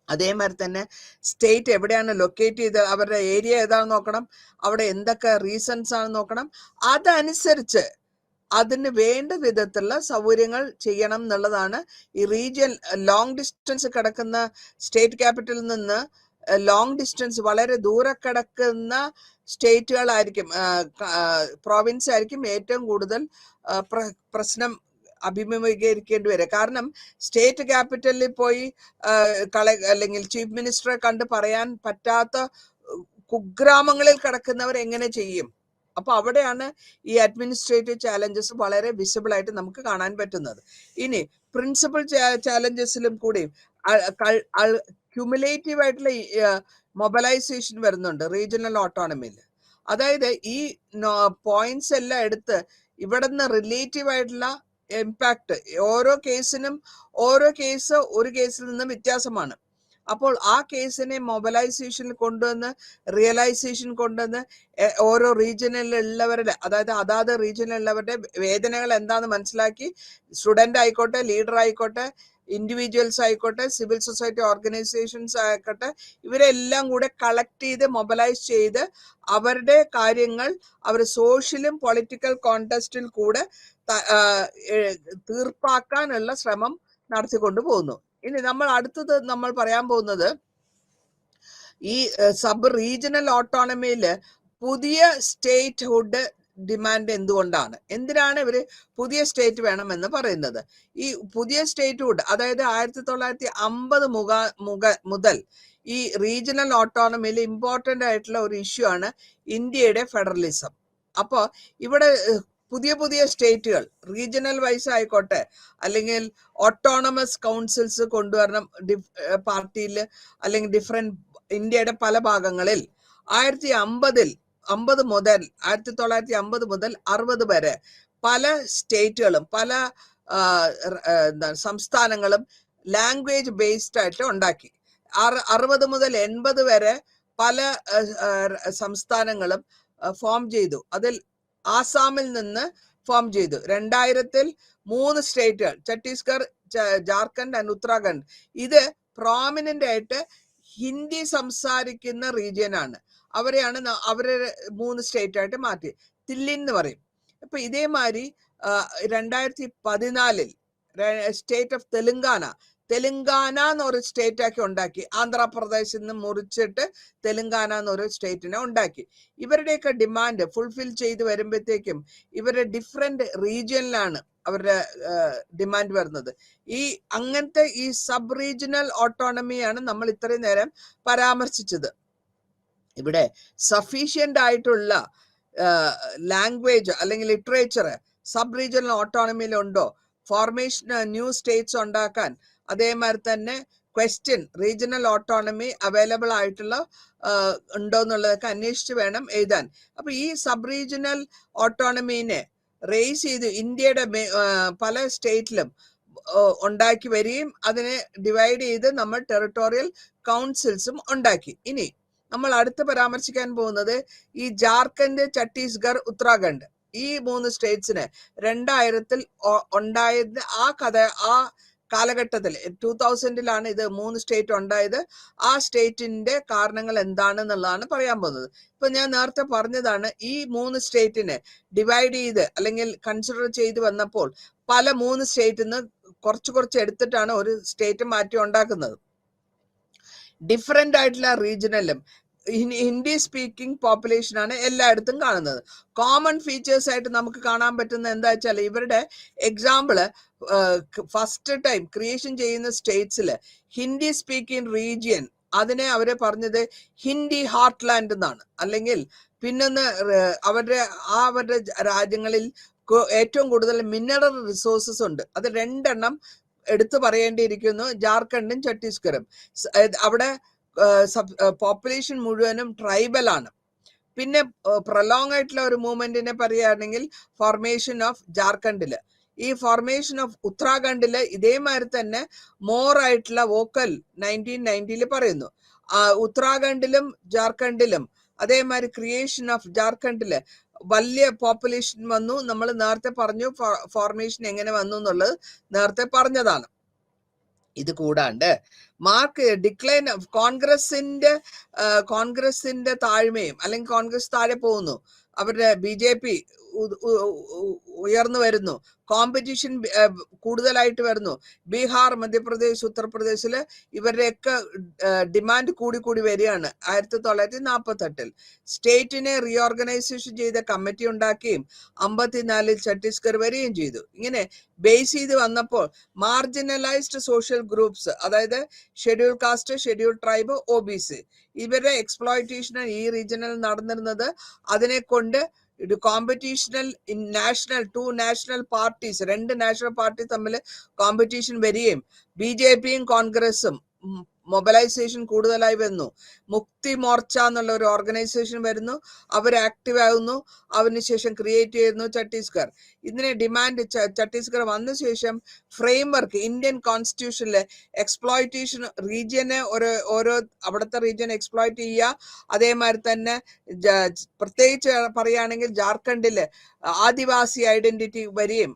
അതേമാതിരി തന്നെ സ്റ്റേറ്റ് എവിടെയാണ് ലൊക്കേറ്റ് ചെയ്ത് അവരുടെ ഏരിയ ഏതാണെന്ന് നോക്കണം, അവിടെ എന്തൊക്കെ റീസൺസ് ആണെന്ന് നോക്കണം. അതനുസരിച്ച് അതിന് വേണ്ട വിധത്തിലുള്ള സൗകര്യങ്ങൾ ചെയ്യണം എന്നുള്ളതാണ് ഈ റീജിയൻ. ലോങ് ഡിസ്റ്റൻസ് കിടക്കുന്ന സ്റ്റേറ്റ് ക്യാപിറ്റലിൽ നിന്ന് ലോങ് ഡിസ്റ്റൻസ് വളരെ ദൂരെ കിടക്കുന്ന സ്റ്റേറ്റുകളായിരിക്കും, പ്രോവിൻസ് ആയിരിക്കും ഏറ്റവും കൂടുതൽ പ്രശ്നം അഭിമുഖീകരിക്കേണ്ടി വരിക. കാരണം സ്റ്റേറ്റ് ക്യാപിറ്റലിൽ പോയി അല്ലെങ്കിൽ ചീഫ് മിനിസ്റ്ററെ കണ്ട് പറയാൻ പറ്റാത്ത കുഗ്രാമങ്ങളിൽ കിടക്കുന്നവർ എങ്ങനെ ചെയ്യും? അപ്പൊ അവിടെയാണ് ഈ അഡ്മിനിസ്ട്രേറ്റീവ് ചാലഞ്ചസ് വളരെ വിസിബിൾ ആയിട്ട് നമുക്ക് കാണാൻ പറ്റുന്നത്. ഇനി പ്രിൻസിപ്പൽ ചാലഞ്ചസിലും കൂടി ക്യുമുലേറ്റീവ് ആയിട്ടുള്ള മൊബിലൈസേഷൻ വരുന്നുണ്ട് റീജിയണൽ ഓട്ടോണമിയിൽ. അതായത് ഈ പോയിന്റ്സ് എല്ലാം എടുത്ത് ഇവിടുന്ന് റിലേറ്റീവ് ആയിട്ടുള്ള ഇമ്പാക്ട് ഓരോ കേസിനും ഒരു കേസിൽ നിന്ന് വ്യത്യാസമാണ്. അപ്പോൾ ആ കേസിനെ മൊബിലൈസേഷനിൽ കൊണ്ടുവന്ന് റിയലൈസേഷൻ കൊണ്ടുവന്ന് ഓരോ റീജിയനിലുള്ളവരുടെ അതാത് റീജിയനിലുള്ളവരുടെ വേദനകൾ എന്താണെന്ന് മനസ്സിലാക്കി സ്റ്റുഡന്റ് ആയിക്കോട്ടെ, ലീഡർ ആയിക്കോട്ടെ, ഇൻഡിവിജ്വൽസ് ആയിക്കോട്ടെ, സിവിൽ സൊസൈറ്റി ഓർഗനൈസേഷൻസ് ആയിക്കോട്ടെ, ഇവരെല്ലാം കൂടെ കളക്ട് ചെയ്ത് മൊബിലൈസ് ചെയ്ത് അവരുടെ കാര്യങ്ങൾ അവർ സോഷ്യലും പൊളിറ്റിക്കൽ കോണ്ടെസ്റ്റിൽ കൂടെ തീർപ്പാക്കാനുള്ള ശ്രമം നടത്തിക്കൊണ്ടു പോകുന്നു. ഇനി അടുത്തത് നമ്മൾ പറയാൻ പോകുന്നത് ഈ സബ് റീജിയണൽ ഓട്ടോണമിയില് പുതിയ സ്റ്റേറ്റ് ഹുഡ് ഡിമാൻഡ് എന്തിനാണ് ഇവര് പുതിയ സ്റ്റേറ്റ് വേണമെന്ന് പറയുന്നത്? ഈ പുതിയ സ്റ്റേറ്റ് ഹുഡ് അതായത് 1950 മുതൽ ഈ റീജിയണൽ ഓട്ടോണമിയിൽ ഇമ്പോർട്ടന്റ് ആയിട്ടുള്ള ഒരു ഇഷ്യൂ ആണ് ഇന്ത്യയുടെ ഫെഡറലിസം. അപ്പോൾ ഇവിടെ പുതിയ സ്റ്റേറ്റുകൾ റീജിയണൽ വൈസ് ആയിക്കോട്ടെ അല്ലെങ്കിൽ ഓട്ടോണമസ് കൗൺസിൽസ് കൊണ്ടുവരണം പാർട്ടിയിൽ അല്ലെങ്കിൽ ഡിഫറെന്റ് ഇന്ത്യയുടെ പല ഭാഗങ്ങളിൽ. 1950 മുതൽ 60 വരെ പല സ്റ്റേറ്റുകളും പല സംസ്ഥാനങ്ങളും ലാംഗ്വേജ് ബേസ്ഡ് ആയിട്ട് ഉണ്ടാക്കി. 60 മുതൽ 80 വരെ പല സംസ്ഥാനങ്ങളും ഫോം ചെയ്തു. അതിൽ ആസാമിൽ നിന്ന് ഫോം ചെയ്തു. 2000 3 സ്റ്റേറ്റുകൾ ഛത്തീസ്ഗഡ്, ജാർഖണ്ഡ് ആൻഡ് ഉത്തരാഖണ്ഡ്. ഇത് പ്രോമിനന്റ് ആയിട്ട് ഹിന്ദി സംസാരിക്കുന്ന റീജിയൻ ആണ്. അവരെയാണ് 3 സ്റ്റേറ്റ് ആയിട്ട് മാറ്റി ദില്ലി എന്ന് പറയും. അപ്പൊ ഇതേമാതിരി 2014 സ്റ്റേറ്റ് ഓഫ് തെലുങ്കാന എന്നൊരു സ്റ്റേറ്റ് ആക്കി ഉണ്ടാക്കി. ആന്ധ്രാപ്രദേശിൽ നിന്ന് മുറിച്ചിട്ട് തെലുങ്കാന എന്നൊരു സ്റ്റേറ്റിനെ ഉണ്ടാക്കി. ഇവരുടെയൊക്കെ ഡിമാൻഡ് ഫുൾഫിൽ ചെയ്ത് വരുമ്പോഴത്തേക്കും ഇവരുടെ ഡിഫറെന്റ് റീജിയനിലാണ് അവരുടെ ഡിമാൻഡ് വരുന്നത്. അങ്ങനത്തെ ഈ സബ് റീജിയണൽ ഓട്ടോണമിയാണ് നമ്മൾ ഇത്രയും നേരം പരാമർശിച്ചത്. ഇവിടെ സഫീഷ്യന്റ് ആയിട്ടുള്ള ലാംഗ്വേജ് അല്ലെങ്കിൽ ലിറ്ററേച്ചർ സബ് റീജിയണൽ ഓട്ടോണമിയിൽ ഉണ്ടോ? ഫോർമേഷൻ ന്യൂ സ്റ്റേറ്റ്സ് ഉണ്ടാക്കാൻ അതേമാതിരി തന്നെ ക്വസ്റ്റ്യൻ റീജിയണൽ ഓട്ടോണമി അവൈലബിൾ ആയിട്ടുള്ള ഉണ്ടോ എന്നുള്ളതൊക്കെ അന്വേഷിച്ച് വേണം എഴുതാൻ. അപ്പൊ ഈ സബ് റീജിയണൽ ഓട്ടോണമീനെ റേസ് ചെയ്ത് ഇന്ത്യയുടെ പല സ്റ്റേറ്റിലും ഉണ്ടാക്കി വരികയും അതിനെ ഡിവൈഡ് ചെയ്ത് നമ്മൾ ടെറിട്ടോറിയൽ കൗൺസിൽസും ഉണ്ടാക്കി. ഇനി നമ്മൾ അടുത്ത് പരാമർശിക്കാൻ പോകുന്നത് ഈ ജാർഖണ്ഡ്, ഛത്തീസ്ഗഡ്, ഉത്തരാഖണ്ഡ് ഈ 3 സ്റ്റേറ്റ്സിന് 2000 ഉണ്ടായത്. ആ കാലഘട്ടത്തിൽ 2000 ഇത് 3 സ്റ്റേറ്റ് ഉണ്ടായത്. ആ സ്റ്റേറ്റിന്റെ കാരണങ്ങൾ എന്താണെന്നുള്ളതാണ് പറയാൻ പോകുന്നത്. ഇപ്പൊ ഞാൻ നേരത്തെ പറഞ്ഞതാണ് ഈ 3 സ്റ്റേറ്റിനെ ഡിവൈഡ് ചെയ്ത് അല്ലെങ്കിൽ കൺസിഡർ ചെയ്ത് വന്നപ്പോൾ പല 3 സ്റ്റേറ്റിൽ നിന്ന് കുറച്ച് എടുത്തിട്ടാണ് ഒരു സ്റ്റേറ്റ് മാറ്റി ഉണ്ടാക്കുന്നത്. ഡിഫറെന്റ് ആയിട്ടുള്ള റീജിയനിലും ഹിന്ദി സ്പീക്കിംഗ് പോപ്പുലേഷൻ ആണ് എല്ലായിടത്തും കാണുന്നത്. കോമൺ ഫീച്ചേഴ്സ് ആയിട്ട് നമുക്ക് കാണാൻ പറ്റുന്ന എന്താ വെച്ചാൽ ഇവരുടെ എക്സാമ്പിള് ഫസ്റ്റ് ടൈം ക്രിയേഷൻ ചെയ്യുന്ന സ്റ്റേറ്റ്സിൽ ഹിന്ദി സ്പീക്കിംഗ് റീജിയൻ അതിനെ അവരെ പറഞ്ഞത് ഹിന്ദി ഹാർട്ട്ലാൻഡ് എന്നാണ്. അല്ലെങ്കിൽ പിന്നൊന്ന് അവരുടെ രാജ്യങ്ങളിൽ ഏറ്റവും കൂടുതൽ മിനറൽ റിസോഴ്സസ് ഉണ്ട്. അത് 2 എണ്ണം എടുത്തു പറയേണ്ടിയിരിക്കുന്നു, ജാർഖണ്ഡും ഛത്തീസ്ഗഡും. അവിടെ പോപ്പുലേഷൻ മുഴുവനും ട്രൈബൽ ആണ്. പിന്നെ പ്രൊലോങ് ആയിട്ടുള്ള ഒരു മൂവ്മെന്റിനെ പറയുകയാണെങ്കിൽ ഫോർമേഷൻ ഓഫ് ജാർഖണ്ഡില്, ഈ ഫോർമേഷൻ ഓഫ് ഉത്തരാഖണ്ഡില് ഇതേമാതിരി തന്നെ മോർ ആയിട്ടുള്ള വോക്കൽ 1990 പറയുന്നു. ഉത്തരാഖണ്ഡിലും ജാർഖണ്ഡിലും അതേമാതിരി ക്രിയേഷൻ ഓഫ് ജാർഖണ്ഡില് വലിയ പോപ്പുലേഷൻ വന്നു. നമ്മൾ നേരത്തെ പറഞ്ഞു ഫോർമേഷൻ എങ്ങനെ വന്നു എന്നുള്ളത് നേരത്തെ പറഞ്ഞതാണ്. ഇത് കൂടാണ്ട് ഡിക്ലൈൻ കോൺഗ്രസിന്റെ താഴ്മയും, അല്ലെങ്കിൽ കോൺഗ്രസ് താഴെ പോകുന്നു, അവരുടെ BJP ഉയർന്നു വരുന്നു, കോമ്പറ്റീഷൻ കൂടുതലായിട്ട് വരുന്നു. ബീഹാർ, മധ്യപ്രദേശ്, ഉത്തർപ്രദേശില് ഇവരുടെയൊക്കെ ഡിമാൻഡ് കൂടി വരികയാണ്. 1948 സ്റ്റേറ്റിനെ റീഓർഗനൈസേഷൻ ചെയ്ത കമ്മിറ്റി ഉണ്ടാക്കുകയും 54 ഛത്തീസ്ഗഡ് വരികയും ചെയ്തു. ഇങ്ങനെ ബേസ് ചെയ്ത് വന്നപ്പോൾ മാർജിനലൈസ്ഡ് സോഷ്യൽ ഗ്രൂപ്പ്സ്, അതായത് schedule caste, schedule tribe, OBC, ഇവരുടെ എക്സ്പ്ലോയിറ്റേഷൻ ഈ റീജിയനിൽ നടന്നിരുന്നത്. അതിനെ കൊണ്ട് competitional to national parties, 2 national party തമ്മിൽ കോമ്പറ്റീഷൻ വരികയും BJPയും കോൺഗ്രസും മൊബിലൈസേഷൻ കൂടുതലായി വന്നു. മുക്തി മോർച്ച എന്നുള്ള ഒരു ഓർഗനൈസേഷൻ വരുന്നു, അവർ ആക്റ്റീവ് ആകുന്നു. അതിനുശേഷം ക്രിയേറ്റ് ചെയ്യുന്നു ഛത്തീസ്ഗഡ്. ഇതിനെ ഡിമാൻഡ് ഛത്തീസ്ഗഡ് വന്ന ശേഷം ഫ്രെയിംവർക്ക് ഇന്ത്യൻ കോൺസ്റ്റിറ്റ്യൂഷനിലെ എക്സ്പ്ലോയിറ്റേഷൻ റീജിയനെ ഓരോ അവിടുത്തെ റീജിയൻ എക്സ്പ്ലോയിറ്റ് ചെയ്യുക. അതേമാതിരി തന്നെ പ്രത്യേകിച്ച് പറയുകയാണെങ്കിൽ ജാർഖണ്ഡില് ആദിവാസി ഐഡന്റിറ്റി വരികയും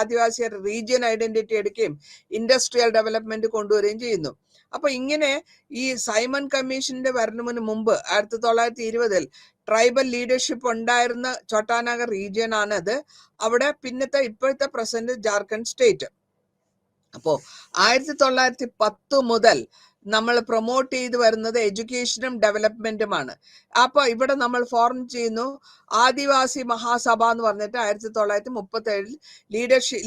ആദിവാസി റീജിയൻ ഐഡന്റിറ്റി എടുക്കുകയും ഇൻഡസ്ട്രിയൽ ഡെവലപ്മെന്റ് കൊണ്ടുവരികയും ചെയ്യുന്നു. അപ്പൊ ഇങ്ങനെ ഈ സൈമൺ കമ്മീഷന്റെ വരണതിന് മുമ്പ് 1920 ട്രൈബൽ ലീഡർഷിപ്പ് ഉണ്ടായിരുന്ന ചോട്ടാനഗർ റീജിയൻ ആണ് അത്. അവിടെ ഇപ്പോഴത്തെ പ്രസന്റ് ജാർഖണ്ഡ് സ്റ്റേറ്റ്. അപ്പോ 1910 മുതൽ നമ്മൾ പ്രൊമോട്ട് ചെയ്ത് വരുന്നത് എഡ്യൂക്കേഷനും ഡെവലപ്മെന്റുമാണ്. അപ്പൊ ഇവിടെ നമ്മൾ ഫോം ചെയ്യുന്നു ആദിവാസി മഹാസഭ എന്ന് പറഞ്ഞിട്ട് 1937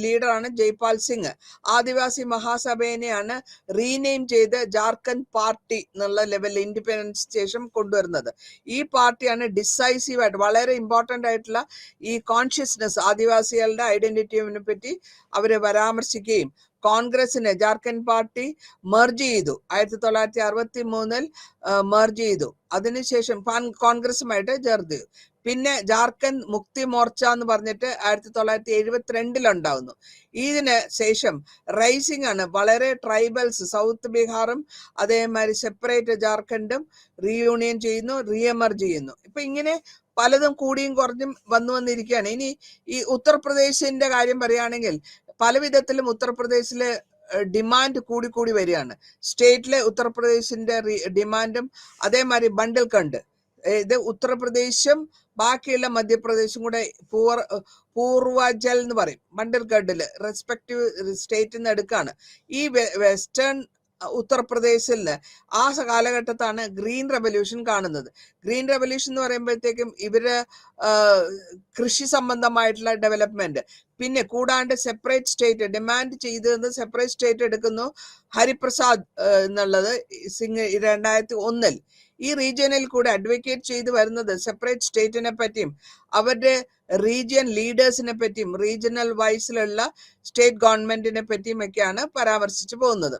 ലീഡറാണ് ജയ്പാൽ സിംഗ്. ആദിവാസി മഹാസഭേനെയാണ് റീനെയിം ചെയ്ത് ജാർഖണ്ഡ് പാർട്ടി എന്നുള്ള ലെവലിൽ ഇൻഡിപെൻഡൻസ് ശേഷം കൊണ്ടുവരുന്നത്. ഈ പാർട്ടിയാണ് ഡിസൈസീവ് ആയിട്ട് വളരെ ഇമ്പോർട്ടന്റ് ആയിട്ടുള്ള ഈ കോൺഷ്യസ്നെസ് ആദിവാസികളുടെ ഐഡന്റിറ്റിയെ പറ്റി അവര് പരാമർശിക്കുകയും കോൺഗ്രസിനെ ജാർഖണ്ഡ് പാർട്ടി മെർജ് ചെയ്തു. 1963 മെർജ് ചെയ്തു. അതിനുശേഷം കോൺഗ്രസുമായിട്ട് ചേർത്ത്. പിന്നെ ജാർഖണ്ഡ് മുക്തി മോർച്ച എന്ന് പറഞ്ഞിട്ട് 1972 ഉണ്ടാവുന്നു. ഇതിന് ശേഷം റൈസിംഗ് ആണ്. വളരെ ട്രൈബൽസ് സൗത്ത് ബീഹാറും അതേമാതിരി സെപ്പറേറ്റ് ജാർഖണ്ഡും റീയൂണിയൻ ചെയ്യുന്നു, റീഎമർജ് ചെയ്യുന്നു. ഇപ്പൊ ഇങ്ങനെ പലതും കൂടിയും കുറഞ്ഞും വന്നിരിക്കുകയാണ്. ഇനി ഈ ഉത്തർപ്രദേശിന്റെ കാര്യം പറയുകയാണെങ്കിൽ പല വിധത്തിലും ഉത്തർപ്രദേശിലെ ഡിമാൻഡ് കൂടി വരികയാണ്. സ്റ്റേറ്റിലെ ഉത്തർപ്രദേശിന്റെ ഡിമാൻഡും അതേമാതിരി ബണ്ടിൽഖണ്ഡ്, ഇത് ഉത്തർപ്രദേശും ബാക്കിയുള്ള മധ്യപ്രദേശും കൂടെ പൂർവാചൽ എന്ന് പറയും. ബണ്ടിൽഖണ്ഡില് റെസ്പെക്റ്റീവ് സ്റ്റേറ്റിൽ നിന്ന് എടുക്കാണ്. ഈ വെസ്റ്റേൺ ഉത്തർപ്രദേശില് ആ കാലഘട്ടത്താണ് ഗ്രീൻ റെവല്യൂഷൻ കാണുന്നത്. ഗ്രീൻ റെവല്യൂഷൻ എന്ന് പറയുമ്പോഴത്തേക്കും ഇവര് കൃഷി സംബന്ധമായിട്ടുള്ള ഡെവലപ്മെന്റ്, പിന്നെ കൂടാണ്ട് സെപ്പറേറ്റ് സ്റ്റേറ്റ് ഡിമാൻഡ് ചെയ്തത് സെപ്പറേറ്റ് സ്റ്റേറ്റ് എടുക്കുന്നു. ഹരിപ്രസാദ് എന്നുള്ളത് സിംഗ് 2001 ഈ റീജിയനിൽ കൂടെ അഡ്വക്കേറ്റ് ചെയ്ത് വരുന്നത് സെപ്പറേറ്റ് സ്റ്റേറ്റിനെ പറ്റിയും അവരുടെ റീജിയൻ ലീഡേഴ്സിനെ പറ്റിയും റീജിയണൽ വൈസിലുള്ള സ്റ്റേറ്റ് ഗവൺമെന്റിനെ പറ്റിയും ഒക്കെയാണ് പരാമർശിച്ചു പോകുന്നത്.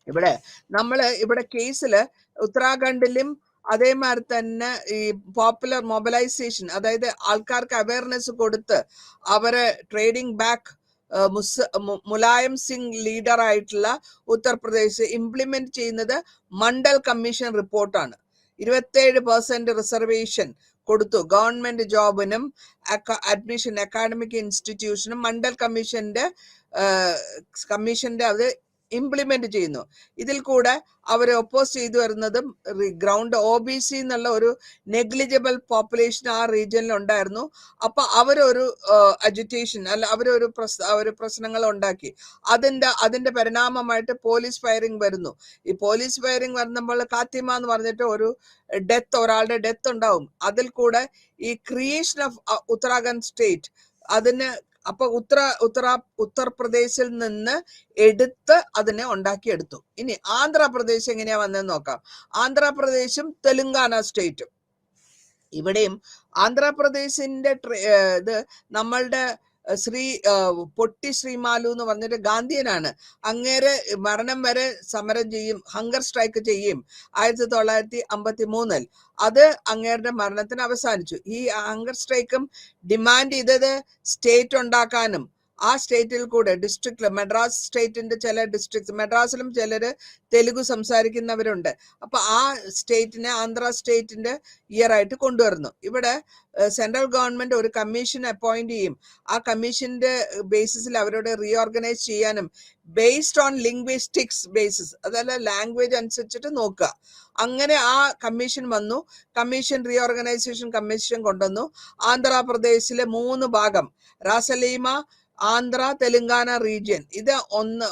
ഇവിടെ കേസില് ഉത്തരാഖണ്ഡിലും അതേമാതിരി തന്നെ ഈ പോപ്പുലർ മൊബിലൈസേഷൻ, അതായത് ആൾക്കാർക്ക് അവയർനെസ് കൊടുത്ത് അവരെ trading back Mulayam Singh leader ആയിട്ടുള്ള ഉത്തർപ്രദേശ് ഇംപ്ലിമെന്റ് ചെയ്യുന്നത് മണ്ഡൽ കമ്മീഷൻ റിപ്പോർട്ടാണ്. 27% റിസർവേഷൻ കൊടുത്തു ഗവൺമെന്റ് ജോബിനും അഡ്മിഷൻ അക്കാഡമിക് ഇൻസ്റ്റിറ്റ്യൂഷനും. മണ്ഡൽ കമ്മീഷന്റെ അത് ഇംപ്ലിമെന്റ് ചെയ്യുന്നു. ഇതിൽ കൂടെ അവർ ഒപ്പോസ് ചെയ്തു വരുന്നതും ഗ്രൗണ്ട് OBC എന്നുള്ള ഒരു നെഗ്ലിജിബിൾ പോപ്പുലേഷൻ ആ റീജിയനിൽ ഉണ്ടായിരുന്നു. അപ്പൊ അവരൊരു അജിറ്റേഷൻ അല്ല അവരൊരു പ്രശ്നങ്ങൾ ഉണ്ടാക്കി. അതിന്റെ പരിണാമമായിട്ട് പോലീസ് ഫയറിംഗ് വരുന്നു. ഈ പോലീസ് ഫയറിംഗ് വരുമ്പോൾ കാത്തിമ എന്ന് പറഞ്ഞിട്ട് ഒരു ഒരാളുടെ ഡെത്ത് ഉണ്ടാവും. അതിൽ കൂടെ ഈ ക്രിയേഷൻ ഓഫ് ഉത്തരാഖണ്ഡ് സ്റ്റേറ്റ് അതിന് അപ്പൊ ഉത്തർപ്രദേശിൽ നിന്ന് എടുത്ത് അതിനെ ഉണ്ടാക്കിയെടുത്തു. ഇനി ആന്ധ്രാപ്രദേശ് എങ്ങനെയാ വന്നതെന്ന് നോക്കാം. ആന്ധ്രാപ്രദേശും തെലുങ്കാന സ്റ്റേറ്റും. ഇവിടെയും ആന്ധ്രാപ്രദേശിന്റെ ഇത് നമ്മളുടെ പൊട്ടി ശ്രീമാലു എന്ന് പറഞ്ഞിട്ട് ഗാന്ധിയനാണ്. അങ്ങേരെ മരണം വരെ സമരം ചെയ്യും, ഹങ്കർ സ്ട്രൈക്ക് ചെയ്യും 1953. അത് അങ്ങേരുടെ മരണത്തിന് അവസാനിച്ചു. ഈ ഹങ്കർ സ്ട്രൈക്കും ഡിമാൻഡ് ചെയ്തത് സ്റ്റേറ്റ് ഉണ്ടാക്കാനും ആ സ്റ്റേറ്റിൽ കൂടെ ഡിസ്ട്രിക്റ്റിൽ മദ്രാസ് സ്റ്റേറ്റിന്റെ ചില ഡിസ്ട്രിക്ട് മദ്രാസിലും ചിലര് തെലുഗു സംസാരിക്കുന്നവരുണ്ട്. അപ്പൊ ആ സ്റ്റേറ്റിനെ ആന്ധ്ര സ്റ്റേറ്റിന്റെ ഇയർ ആയിട്ട് കൊണ്ടുവരുന്നു. ഇവിടെ സെൻട്രൽ ഗവൺമെന്റ് ഒരു കമ്മീഷൻ അപ്പോയിന്റ് ചെയ്യും. ആ കമ്മീഷന്റെ ബേസിസിൽ അവരോട് റീഓർഗനൈസ് ചെയ്യാനും ബേസ്ഡ് ഓൺ ലിംഗ്വിസ്റ്റിക്സ് ബേസിസ്, അതല്ല ലാംഗ്വേജ് അനുസരിച്ചിട്ട് നോക്കുക. അങ്ങനെ ആ കമ്മീഷൻ വന്നു. കമ്മീഷൻ റീഓർഗനൈസേഷൻ കമ്മീഷൻ കൊണ്ടുവന്നു. ആന്ധ്രാപ്രദേശിലെ 3 ഭാഗം റാസലീമ, ആന്ധ്ര, തെലുങ്കാന റീജിയൻ ഇത്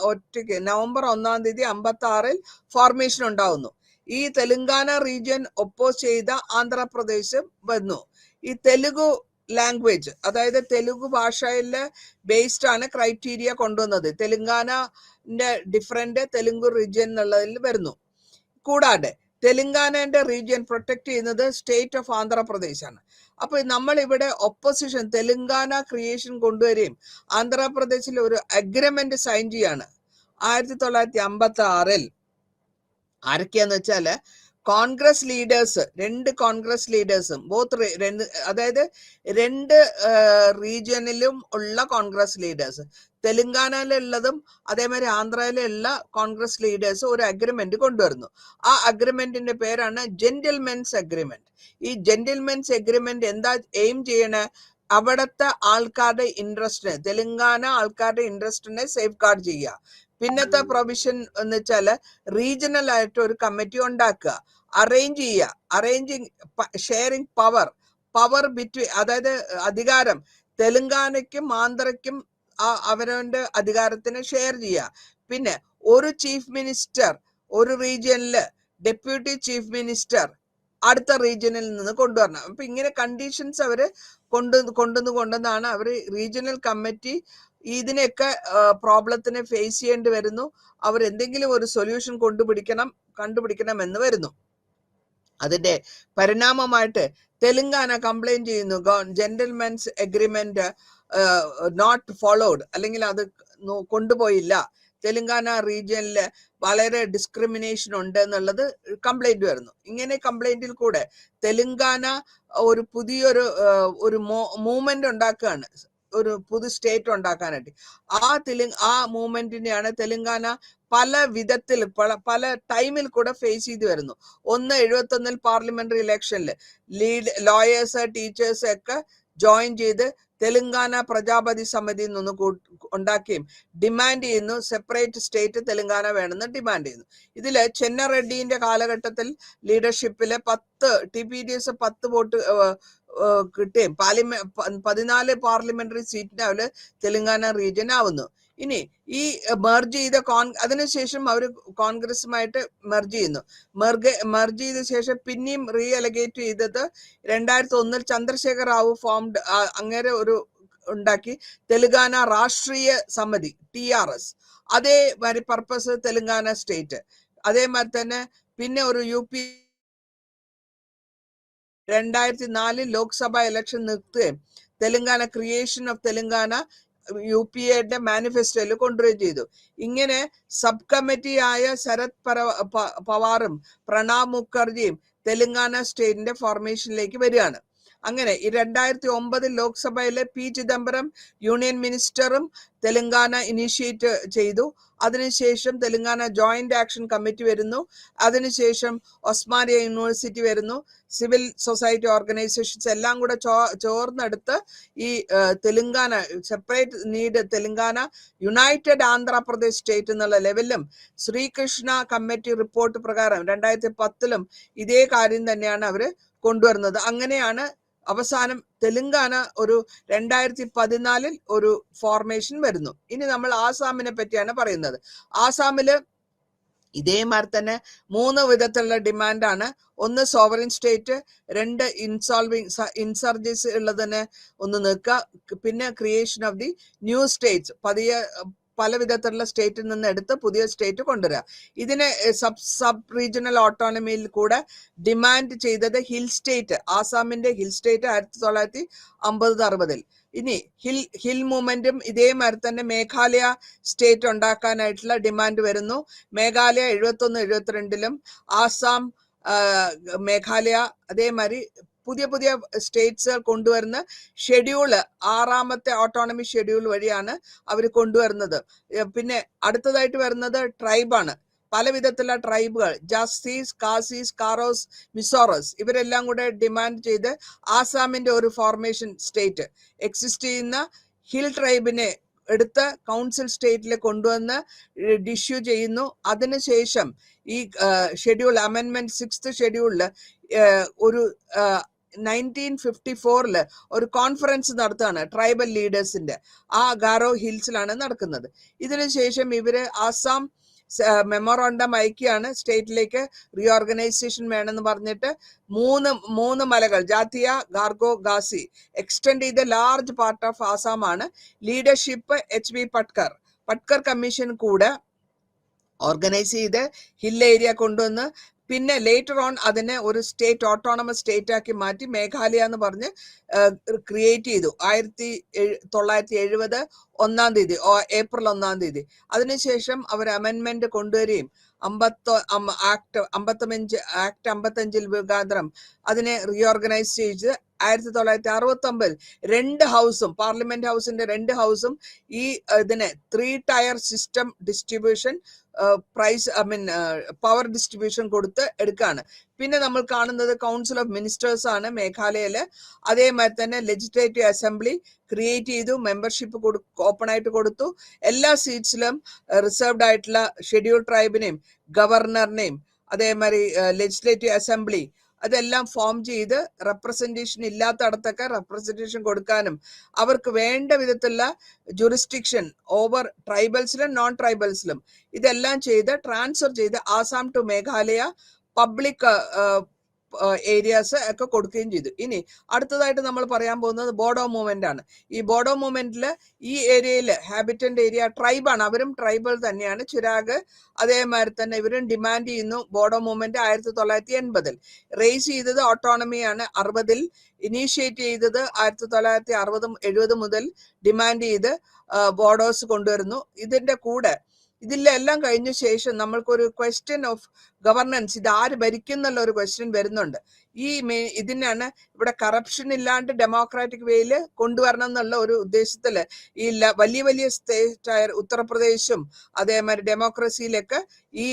ഒറ്റയ്ക്ക് നവംബർ 1 1956 ഫോർമേഷൻ ഉണ്ടാവുന്നു. ഈ തെലുങ്കാന റീജിയൻ ഒപ്പോസ് ചെയ്ത ആന്ധ്രാപ്രദേശ് വന്നു. ഈ തെലുഗു ലാംഗ്വേജ് അതായത് തെലുഗു ഭാഷയിലെ ബേസ്ഡ് ആണ് ക്രൈറ്റീരിയ കൊണ്ടുവന്നത്. തെലുങ്കാനന്റെ ഡിഫറെന്റ് തെലുങ്കു റീജിയൻ എന്നുള്ളതിൽ വരുന്നു. കൂടാതെ തെലുങ്കാനന്റെ റീജിയൻ പ്രൊട്ടക്ട് ചെയ്യുന്നത് സ്റ്റേറ്റ് ഓഫ് ആന്ധ്രാപ്രദേശ് ആണ്. അപ്പൊ നമ്മൾ ഇവിടെ ഒപ്പോസിഷൻ തെലുങ്കാന ക്രിയേഷൻ കൊണ്ടുവരികയും ആന്ധ്രാപ്രദേശിൽ ഒരു അഗ്രിമെന്റ് സൈൻ ചെയ്യാണ് 1956. ആരൊക്കെയാന്ന് വെച്ചാല് കോൺഗ്രസ് ലീഡേഴ്സ്, 2 കോൺഗ്രസ് ലീഡേഴ്സും അതായത് 2 റീജിയനിലും ഉള്ള കോൺഗ്രസ് ലീഡേഴ്സ്, തെലുങ്കാനയിലുള്ളതും അതേമാതിരി ആന്ധ്രയിലുള്ള കോൺഗ്രസ് ലീഡേഴ്സ് ഒരു അഗ്രിമെന്റ് കൊണ്ടുവരുന്നു. ആ അഗ്രിമെന്റിന്റെ പേരാണ് ജെന്റിൽമെൻസ് അഗ്രിമെന്റ്. ഈ ജെന്റിൽമെൻസ് അഗ്രിമെന്റ് എന്താ എയിം ചെയ്യണേ? അവിടുത്തെ ആൾക്കാരുടെ ഇൻട്രസ്റ്റിനെ, തെലുങ്കാന ആൾക്കാരുടെ ഇൻട്രസ്റ്റിനെ സേഫ് ഗാർഡ് ചെയ്യുക. പിന്നത്തെ പ്രൊവിഷൻ എന്ന് വെച്ചാല് റീജിയണൽ ആയിട്ട് ഒരു കമ്മിറ്റി ഉണ്ടാക്കുക, അറേഞ്ചിങ് ഷെയറിംഗ് പവർ ബിറ്റ്വീൻ, അതായത് അധികാരം തെലുങ്കാനയ്ക്കും ആന്ധ്രയ്ക്കും അവരുടെ അധികാരത്തിന് ഷെയർ ചെയ്യുക. പിന്നെ ഒരു ചീഫ് മിനിസ്റ്റർ ഒരു റീജിയനില്, ഡെപ്യൂട്ടി ചീഫ് മിനിസ്റ്റർ അടുത്ത റീജിയനിൽ നിന്ന് കൊണ്ടുവരണം. അപ്പൊ ഇങ്ങനെ കണ്ടീഷൻസ് അവര് കൊണ്ടുവന്നാണ് അവര് റീജിയണൽ കമ്മിറ്റി ഇതിനെയൊക്കെ പ്രോബ്ലത്തിനെ ഫേസ് ചെയ്യേണ്ടി വരുന്നു. അവർ എന്തെങ്കിലും ഒരു സൊല്യൂഷൻ കണ്ടുപിടിക്കണം എന്ന് വരുന്നു. അതിന്റെ പരിണാമമായിട്ട് തെലുങ്കാന കംപ്ലൈന്റ് ചെയ്യുന്നു, ജെന്റിൽമെൻസ് അഗ്രിമെന്റ് നോട്ട് ഫോളോഡ്, അല്ലെങ്കിൽ അത് കൊണ്ടുപോയില്ല, തെലുങ്കാന റീജിയനില് വളരെ ഡിസ്ക്രിമിനേഷൻ ഉണ്ട് എന്നുള്ളത് കംപ്ലൈന്റ് വരുന്നു. ഇങ്ങനെ കംപ്ലൈന്റിൽ കൂടെ തെലുങ്കാന ഒരു പുതിയൊരു മൂവ്മെന്റ് ഉണ്ടാക്കുകയാണ്, ഒരു പുതു സ്റ്റേറ്റ് ഉണ്ടാക്കാനായിട്ട്. ആ മൂവ്മെന്റിനെയാണ് തെലുങ്കാന പല വിധത്തിൽ പല ടൈമിൽ കൂടെ ഫേസ് ചെയ്ത് വരുന്നു. 1971 പാർലമെന്ററി ഇലക്ഷനിൽ ലോയേഴ്സ്, ടീച്ചേഴ്സ് ഒക്കെ ജോയിൻ ചെയ്ത് തെലുങ്കാന പ്രജാപതി സമിതി നിന്ന് ഉണ്ടാക്കുകയും ഡിമാൻഡ് ചെയ്യുന്നു സെപ്പറേറ്റ് സ്റ്റേറ്റ് തെലുങ്കാന വേണമെന്ന് ഡിമാൻഡ് ചെയ്യുന്നു. ഇതില് ചെന്നറെഡ്ഡിന്റെ കാലഘട്ടത്തിൽ ലീഡർഷിപ്പിലെ TPDS 10 വോട്ട് കിട്ടുകയും 14 പാർലമെന്ററി സീറ്റിന് അവര് തെലുങ്കാന റീജിയൻ ആവുന്നു. ഇനി ഈ മെർജ് ചെയ്ത അതിനുശേഷം അവർ കോൺഗ്രസുമായിട്ട് മെർജ് ചെയ്യുന്നു. മെർജ് ചെയ്ത ശേഷം പിന്നെയും റീ എലഗേറ്റ് ചെയ്തത് 2001 ചന്ദ്രശേഖർ റാവു ഫോംഡ് അങ്ങനെ ഒരു ഉണ്ടാക്കി തെലുങ്കാന രാഷ്ട്രീയ സമിതി TRS. അതേമാതിരി പർപ്പസ് തെലുങ്കാന സ്റ്റേറ്റ്. അതേമാതിരി തന്നെ പിന്നെ ഒരു UP 2004 ലോക്സഭ ഇലക്ഷൻ നിർത്തുകയും തെലുങ്കാന ക്രിയേഷൻ ഓഫ് തെലുങ്കാന UPAയുടെ മാനിഫെസ്റ്റോയിൽ കൊണ്ടുവരികയും ചെയ്തു. ഇങ്ങനെ സബ് കമ്മിറ്റി ആയ ശരത് പവാറും പ്രണാബ് മുഖർജിയും തെലുങ്കാന സ്റ്റേറ്റിന്റെ ഫോർമേഷനിലേക്ക് വരികയാണ്. അങ്ങനെ ഈ 2009 ലോക്സഭയിലെ പി ചിദംബരം യൂണിയൻ മിനിസ്റ്ററും തെലങ്കാന ഇനീഷ്യേറ്റ് ചെയ്തു. അതിനുശേഷം തെലങ്കാന ജോയിന്റ് ആക്ഷൻ കമ്മിറ്റി വരുന്നു. അതിനുശേഷം ഒസ്മാനിയ യൂണിവേഴ്സിറ്റി വരുന്നു. സിവിൽ സൊസൈറ്റി ഓർഗനൈസേഷൻസ് എല്ലാം കൂടെ ചോർന്നെടുത്ത് ഈ Telangana separate need Telangana united Andhra Pradesh state എന്നുള്ള ലെവലിലും ശ്രീകൃഷ്ണ കമ്മിറ്റി റിപ്പോർട്ട് പ്രകാരം 2010 ഇതേ കാര്യം തന്നെയാണ് അവര് കൊണ്ടുവരുന്നത്. അങ്ങനെയാണ് അവസാനം തെലങ്കാന ഒരു 2014 ഒരു ഫോർമേഷൻ വരുന്നു. ഇനി നമ്മൾ ആസാമിനെ പറ്റിയാണ് പറയുന്നത്. ആസാമില് ഇതേമാതിരി തന്നെ 3 വിധത്തിലുള്ള ഡിമാൻഡാണ്. ഒന്ന് സോവറിൻ സ്റ്റേറ്റ്, 2 ഇൻസർജൻസി ഉള്ളതിനെ ഒന്ന് നീക്കുക, പിന്നെ creation of the new States, പല വിധത്തിലുള്ള സ്റ്റേറ്റിൽ നിന്ന് എടുത്ത് പുതിയ സ്റ്റേറ്റ് കൊണ്ടുവരിക. ഇതിനെ സബ് റീജിയണൽ ഓട്ടോണമിയിൽ കൂടെ ഡിമാൻഡ് ചെയ്തത് ഹിൽ സ്റ്റേറ്റ്, ആസാമിന്റെ ഹിൽ സ്റ്റേറ്റ് 1950-60. ഇനി ഹിൽ മൂവ്മെന്റും ഇതേമാതിരി തന്നെ മേഘാലയ സ്റ്റേറ്റ് ഉണ്ടാക്കാനായിട്ടുള്ള ഡിമാൻഡ് വരുന്നു. മേഘാലയ 71-72, ആസാം, മേഘാലയ അതേമാതിരി പുതിയ സ്റ്റേറ്റ്സ് കൊണ്ടുവരുന്ന ഷെഡ്യൂള് 6ാമത്തെ ഓട്ടോണമി ഷെഡ്യൂൾ വഴിയാണ് അവർ കൊണ്ടുവരുന്നത്. പിന്നെ അടുത്തതായിട്ട് വരുന്നത് ട്രൈബാണ്. പല വിധത്തിലുള്ള ട്രൈബുകൾ, ജാസ്തീസ്, കാസീസ്, കാറോസ്, മിസോറസ്, ഇവരെല്ലാം കൂടെ ഡിമാൻഡ് ചെയ്ത് ആസാമിന്റെ ഒരു ഫോർമേഷൻ സ്റ്റേറ്റ് എക്സിസ്റ്റ് ചെയ്യുന്ന ഹിൽ ട്രൈബിനെ എടുത്ത് കൗൺസിൽ സ്റ്റേറ്റിൽ കൊണ്ടുവന്ന് ഡിഷ്യൂ ചെയ്യുന്നു. അതിനുശേഷം ഈ ഷെഡ്യൂൾ അമെൻമെന്റ് 6th ഷെഡ്യൂളില് ഒരു 1954 ഒരു കോൺഫറൻസ് നടത്തുകയാണ് ട്രൈബൽ ലീഡേഴ്സിന്റെ. ആ ഗാരോ ഹിൽസിലാണ് നടക്കുന്നത്. ഇതിനുശേഷം ഇവര് ആസാം മെമ്മോറാണ്ടം അയക്കുകയാണ് സ്റ്റേറ്റിലേക്ക് റീഓർഗനൈസേഷൻ വേണമെന്ന് പറഞ്ഞിട്ട്. മൂന്ന് മലകൾ ജാത്തിയ, ഗാർഗോ, ഗാസി എക്സ്റ്റെൻഡ് ചെയ്ത ലാർജ് പാർട്ട് ഓഫ് ആസാമാണ്. ലീഡർഷിപ്പ് HB പട്കർ കമ്മീഷൻ കൂടെ ഓർഗനൈസ് ചെയ്ത് ഹിൽ ഏരിയ കൊണ്ടുവന്ന് പിന്നെ ലേറ്റർ ഓൺ അതിനെ ഒരു സ്റ്റേറ്റ് ഓട്ടോണമസ് സ്റ്റേറ്റ് ആക്കി മാറ്റി മേഘാലയ എന്ന് പറഞ്ഞ് ക്രിയേറ്റ് ചെയ്തു 1970 ഏപ്രിൽ 1 അതിനുശേഷം അവർ അമെൻമെന്റ് കൊണ്ടുവരികയും 55 മുഖാന്തരം അതിനെ റീഓർഗനൈസ് ചെയ്ത് 1969 2 ഹൗസും പാർലമെന്റ് ഹൗസിന്റെ 2 ഹൗസും ഈ ഇതിനെ 3 tyre system distribution power distribution കൊടുത്ത് എടുക്കുകയാണ്. പിന്നെ നമ്മൾ കാണുന്നത് കൗൺസിൽ ഓഫ് മിനിസ്റ്റേഴ്സ് ആണ് മേഘാലയയില്. അതേമാതിരി തന്നെ ലെജിസ്ലേറ്റീവ് അസംബ്ലി ക്രിയേറ്റ് ചെയ്തു, മെമ്പർഷിപ്പ് ഓപ്പൺ ആയിട്ട് കൊടുത്തു. എല്ലാ സീറ്റ്സിലും റിസർവ്ഡ് ആയിട്ടുള്ള ഷെഡ്യൂൾ ട്രൈബിനെയും ഗവർണറിനെയും അതേമാതിരി ലെജിസ്ലേറ്റീവ് അസംബ്ലി അതെല്ലാം ഫോം ചെയ്ത് റെപ്രസെന്റേഷൻ ഇല്ലാത്തടത്തൊക്കെ റെപ്രസെന്റേഷൻ കൊടുക്കാനും അവർക്ക് വേണ്ട വിധത്തിലുള്ള ജുറിസ്ഡിക്ഷൻ ഓവർ ട്രൈബൽസിലും നോൺ ട്രൈബൽസിലും ഇതെല്ലാം ചെയ്ത് ട്രാൻസ്ഫർ ചെയ്ത് Assam to Meghalaya public areas ഒക്കെ കൊടുക്കുകയും ചെയ്തു. ഇനി അടുത്തതായിട്ട് നമ്മൾ പറയാൻ പോകുന്നത് ബോഡോ മൂവ്മെന്റ് ആണ്. ഈ ബോഡോ മൂവ്മെന്റില് ഈ ഏരിയയിൽ ഹാബിറ്റന്റ് ഏരിയ ട്രൈബാണ്, അവരും ട്രൈബൽ തന്നെയാണ്. ചിരാഗ് അതേമാതിരി തന്നെ ഇവരും ഡിമാൻഡ് ചെയ്യുന്നു. ബോഡോ മൂവ്മെന്റ് 1980 റേസ് ചെയ്തത് ഓട്ടോണമിയാണ്. 60 ഇനീഷ്യേറ്റ് ചെയ്തത് 1960-70 മുതൽ ഡിമാൻഡ് ചെയ്ത് ബോഡോസ് കൊണ്ടുവരുന്നു. ഇതിന്റെ കൂടെ ഇതിലെല്ലാം കഴിഞ്ഞ ശേഷം നമ്മൾക്കൊരു ക്വസ്റ്റ്യൻ ഓഫ് ഗവർണൻസ്, ഇത് ആര് ഭരിക്കുന്നുള്ള ഒരു ക്വസ്റ്റ്യൻ വരുന്നുണ്ട്. ഇതിനാണ് ഇവിടെ കറപ്ഷൻ ഇല്ലാണ്ട് ഡെമോക്രാറ്റിക് വേയിൽ കൊണ്ടുവരണം എന്നുള്ള ഒരു ഉദ്ദേശത്തില് ഈ വലിയ സ്റ്റേറ്റായ ഉത്തർപ്രദേശും അതേമാതിരി ഡെമോക്രസിയിലൊക്കെ ഈ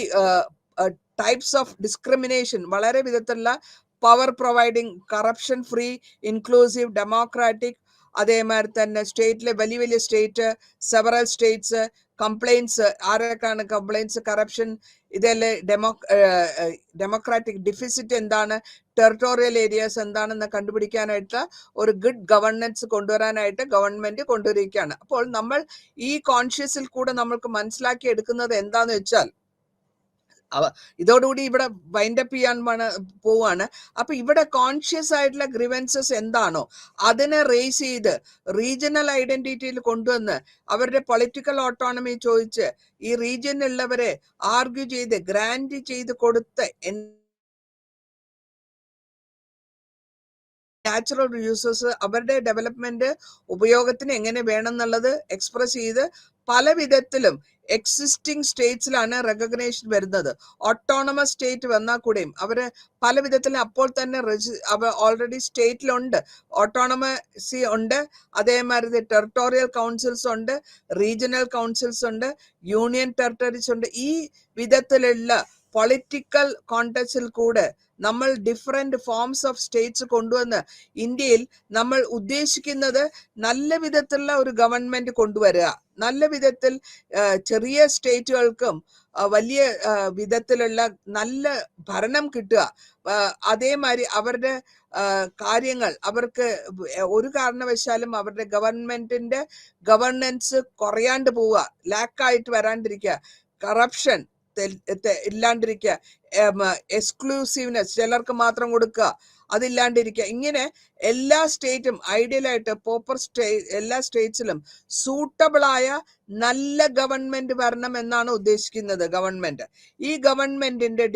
ടൈപ്സ് ഓഫ് ഡിസ്ക്രിമിനേഷൻ വളരെ വിധത്തിലുള്ള power providing, corruption free, inclusive, democratic, അതേമാതിരി തന്നെ സ്റ്റേറ്റിലെ വലിയ സ്റ്റേറ്റ്, സെവറൽ സ്റ്റേറ്റ്സ് കംപ്ലൈൻസ്, ആരൊക്കെയാണ് കംപ്ലൈൻസ്, കറപ്ഷൻ, ഇതെല്ലാം ഡെമോക്രാറ്റിക് ഡിഫിസിറ്റ് എന്താണ്, ടെറിട്ടോറിയൽ ഏരിയാസ് എന്താണെന്ന് കണ്ടുപിടിക്കാനായിട്ട് ഒരു ഗുഡ് ഗവർണൻസ് കൊണ്ടുവരാനായിട്ട് ഗവൺമെന്റ് കൊണ്ടുവരികയാണ്. അപ്പോൾ നമ്മൾ ഈ കോൺഷ്യസിൽ കൂടെ നമ്മൾക്ക് മനസ്സിലാക്കി എടുക്കുന്നത് എന്താന്ന് വെച്ചാൽ ഇതോടുകൂടി ഇവിടെ വൈൻഡപ്പ് ചെയ്യാൻ പോവാണ്. അപ്പൊ ഇവിടെ കോൺഷ്യസ് ആയിട്ടുള്ള ഗ്രിവൻസസ് എന്താണോ അതിനെ റേസ് ചെയ്ത് റീജിയണൽ ഐഡന്റിറ്റിയിൽ കൊണ്ടുവന്ന് അവരുടെ പൊളിറ്റിക്കൽ ഓട്ടോണമി ചോദിച്ച് ഈ റീജിയനിലുള്ളവരെ ആർഗ്യൂ ചെയ്ത് ഗ്രാന്റ് ചെയ്ത് കൊടുത്ത് നാച്ചുറൽ റിസോഴ്സസ് അവരുടെ ഡെവലപ്മെന്റ് ഉപയോഗത്തിന് എങ്ങനെ വേണം എന്നുള്ളത് എക്സ്പ്രസ് ചെയ്ത് പല വിധത്തിലും എക്സിസ്റ്റിംഗ് സ്റ്റേറ്റ്സിലാണ് റെക്കഗ്നേഷൻ വരുന്നത്. ഓട്ടോണമസ് സ്റ്റേറ്റ് വന്നാൽ കൂടെയും അവര് പല വിധത്തിലും അപ്പോൾ തന്നെ ഓൾറെഡി സ്റ്റേറ്റിലുണ്ട്, ഓട്ടോണമസി ഉണ്ട്, അതേമാതിരി ടെറിട്ടോറിയൽ കൗൺസിൽസ് ഉണ്ട്, റീജിയണൽ കൗൺസിൽസ് ഉണ്ട്, യൂണിയൻ ടെറിട്ടറീസ് ഉണ്ട്. ഈ വിധത്തിലുള്ള പൊളിറ്റിക്കൽ കോണ്ടെക്സ്റ്റിൽ കൂടെ നമ്മൾ ഡിഫറെന്റ് ഫോംസ് ഓഫ് സ്റ്റേറ്റ്സ് കൊണ്ടുവന്ന് ഇന്ത്യയിൽ നമ്മൾ ഉദ്ദേശിക്കുന്നത് നല്ല വിധത്തിലുള്ള ഒരു ഗവൺമെന്റ് കൊണ്ടുവരിക, നല്ല വിധത്തിൽ ചെറിയ സ്റ്റേറ്റുകൾക്കും വലിയ വിധത്തിലുള്ള നല്ല ഭരണം കിട്ടുക. അതേമാതിരി അവരുടെ കാര്യങ്ങൾ അവർക്ക് ഒരു കാരണവശാലും അവരുടെ ഗവൺമെന്റിന്റെ ഗവർണൻസ് കുറയാണ്ട് പോവുക, ലാക്കായിട്ട് വരാണ്ടിരിക്കുക, കറപ്ഷൻ ഇല്ലാണ്ടിരിക്കുക, എക്സ്ക്ലൂസീവ്നെസ് ചിലർക്ക് മാത്രം കൊടുക്കുക അതില്ലാണ്ടിരിക്കുക. ഇങ്ങനെ എല്ലാ സ്റ്റേറ്റും ഐഡിയലായിട്ട് എല്ലാ സ്റ്റേറ്റ്സിലും സൂട്ടബിളായ നല്ല ഗവൺമെന്റ് വരണം എന്നാണ് ഉദ്ദേശിക്കുന്നത് ഗവൺമെന്റ്. ഈ ഗവൺമെന്റിന്റെ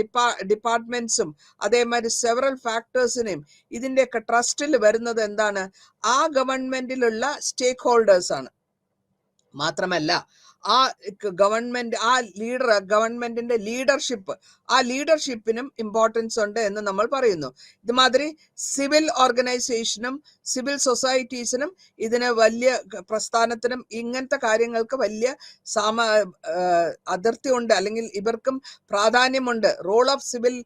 ഡിപ്പാർട്ട്മെന്റ്സും അതേമാതിരി സെവറൽ ഫാക്ടേഴ്സിനെയും ഇതിന്റെയൊക്കെ ട്രസ്റ്റിൽ വരുന്നത് എന്താണ്? ആ ഗവൺമെന്റിലുള്ള സ്റ്റേക്ക് ഹോൾഡേഴ്സ് ആണ്. മാത്രമല്ല ആ ഗവൺമെന്റ്, ആ ഗവൺമെന്റിന്റെ ആ ലീഡർഷിപ്പിനും ഇമ്പോർട്ടൻസ് ഉണ്ട് എന്ന് നമ്മൾ പറയുന്നു. ഇതുമാതിരി സിവിൽ ഓർഗനൈസേഷനും സിവിൽ സൊസൈറ്റീസിനും ഇതിന് വലിയ പ്രസ്ഥാനത്തിനും ഇങ്ങനത്തെ കാര്യങ്ങൾക്ക് വലിയ അതിർത്തി ഉണ്ട്, അല്ലെങ്കിൽ ഇവർക്കും പ്രാധാന്യമുണ്ട്. റോൾ ഓഫ് സിവിൽ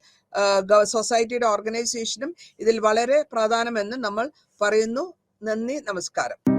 സൊസൈറ്റിയുടെ ഓർഗനൈസേഷനും ഇതിൽ വളരെ പ്രാധാന്യമെന്ന് നമ്മൾ പറയുന്നു. നന്ദി, നമസ്കാരം.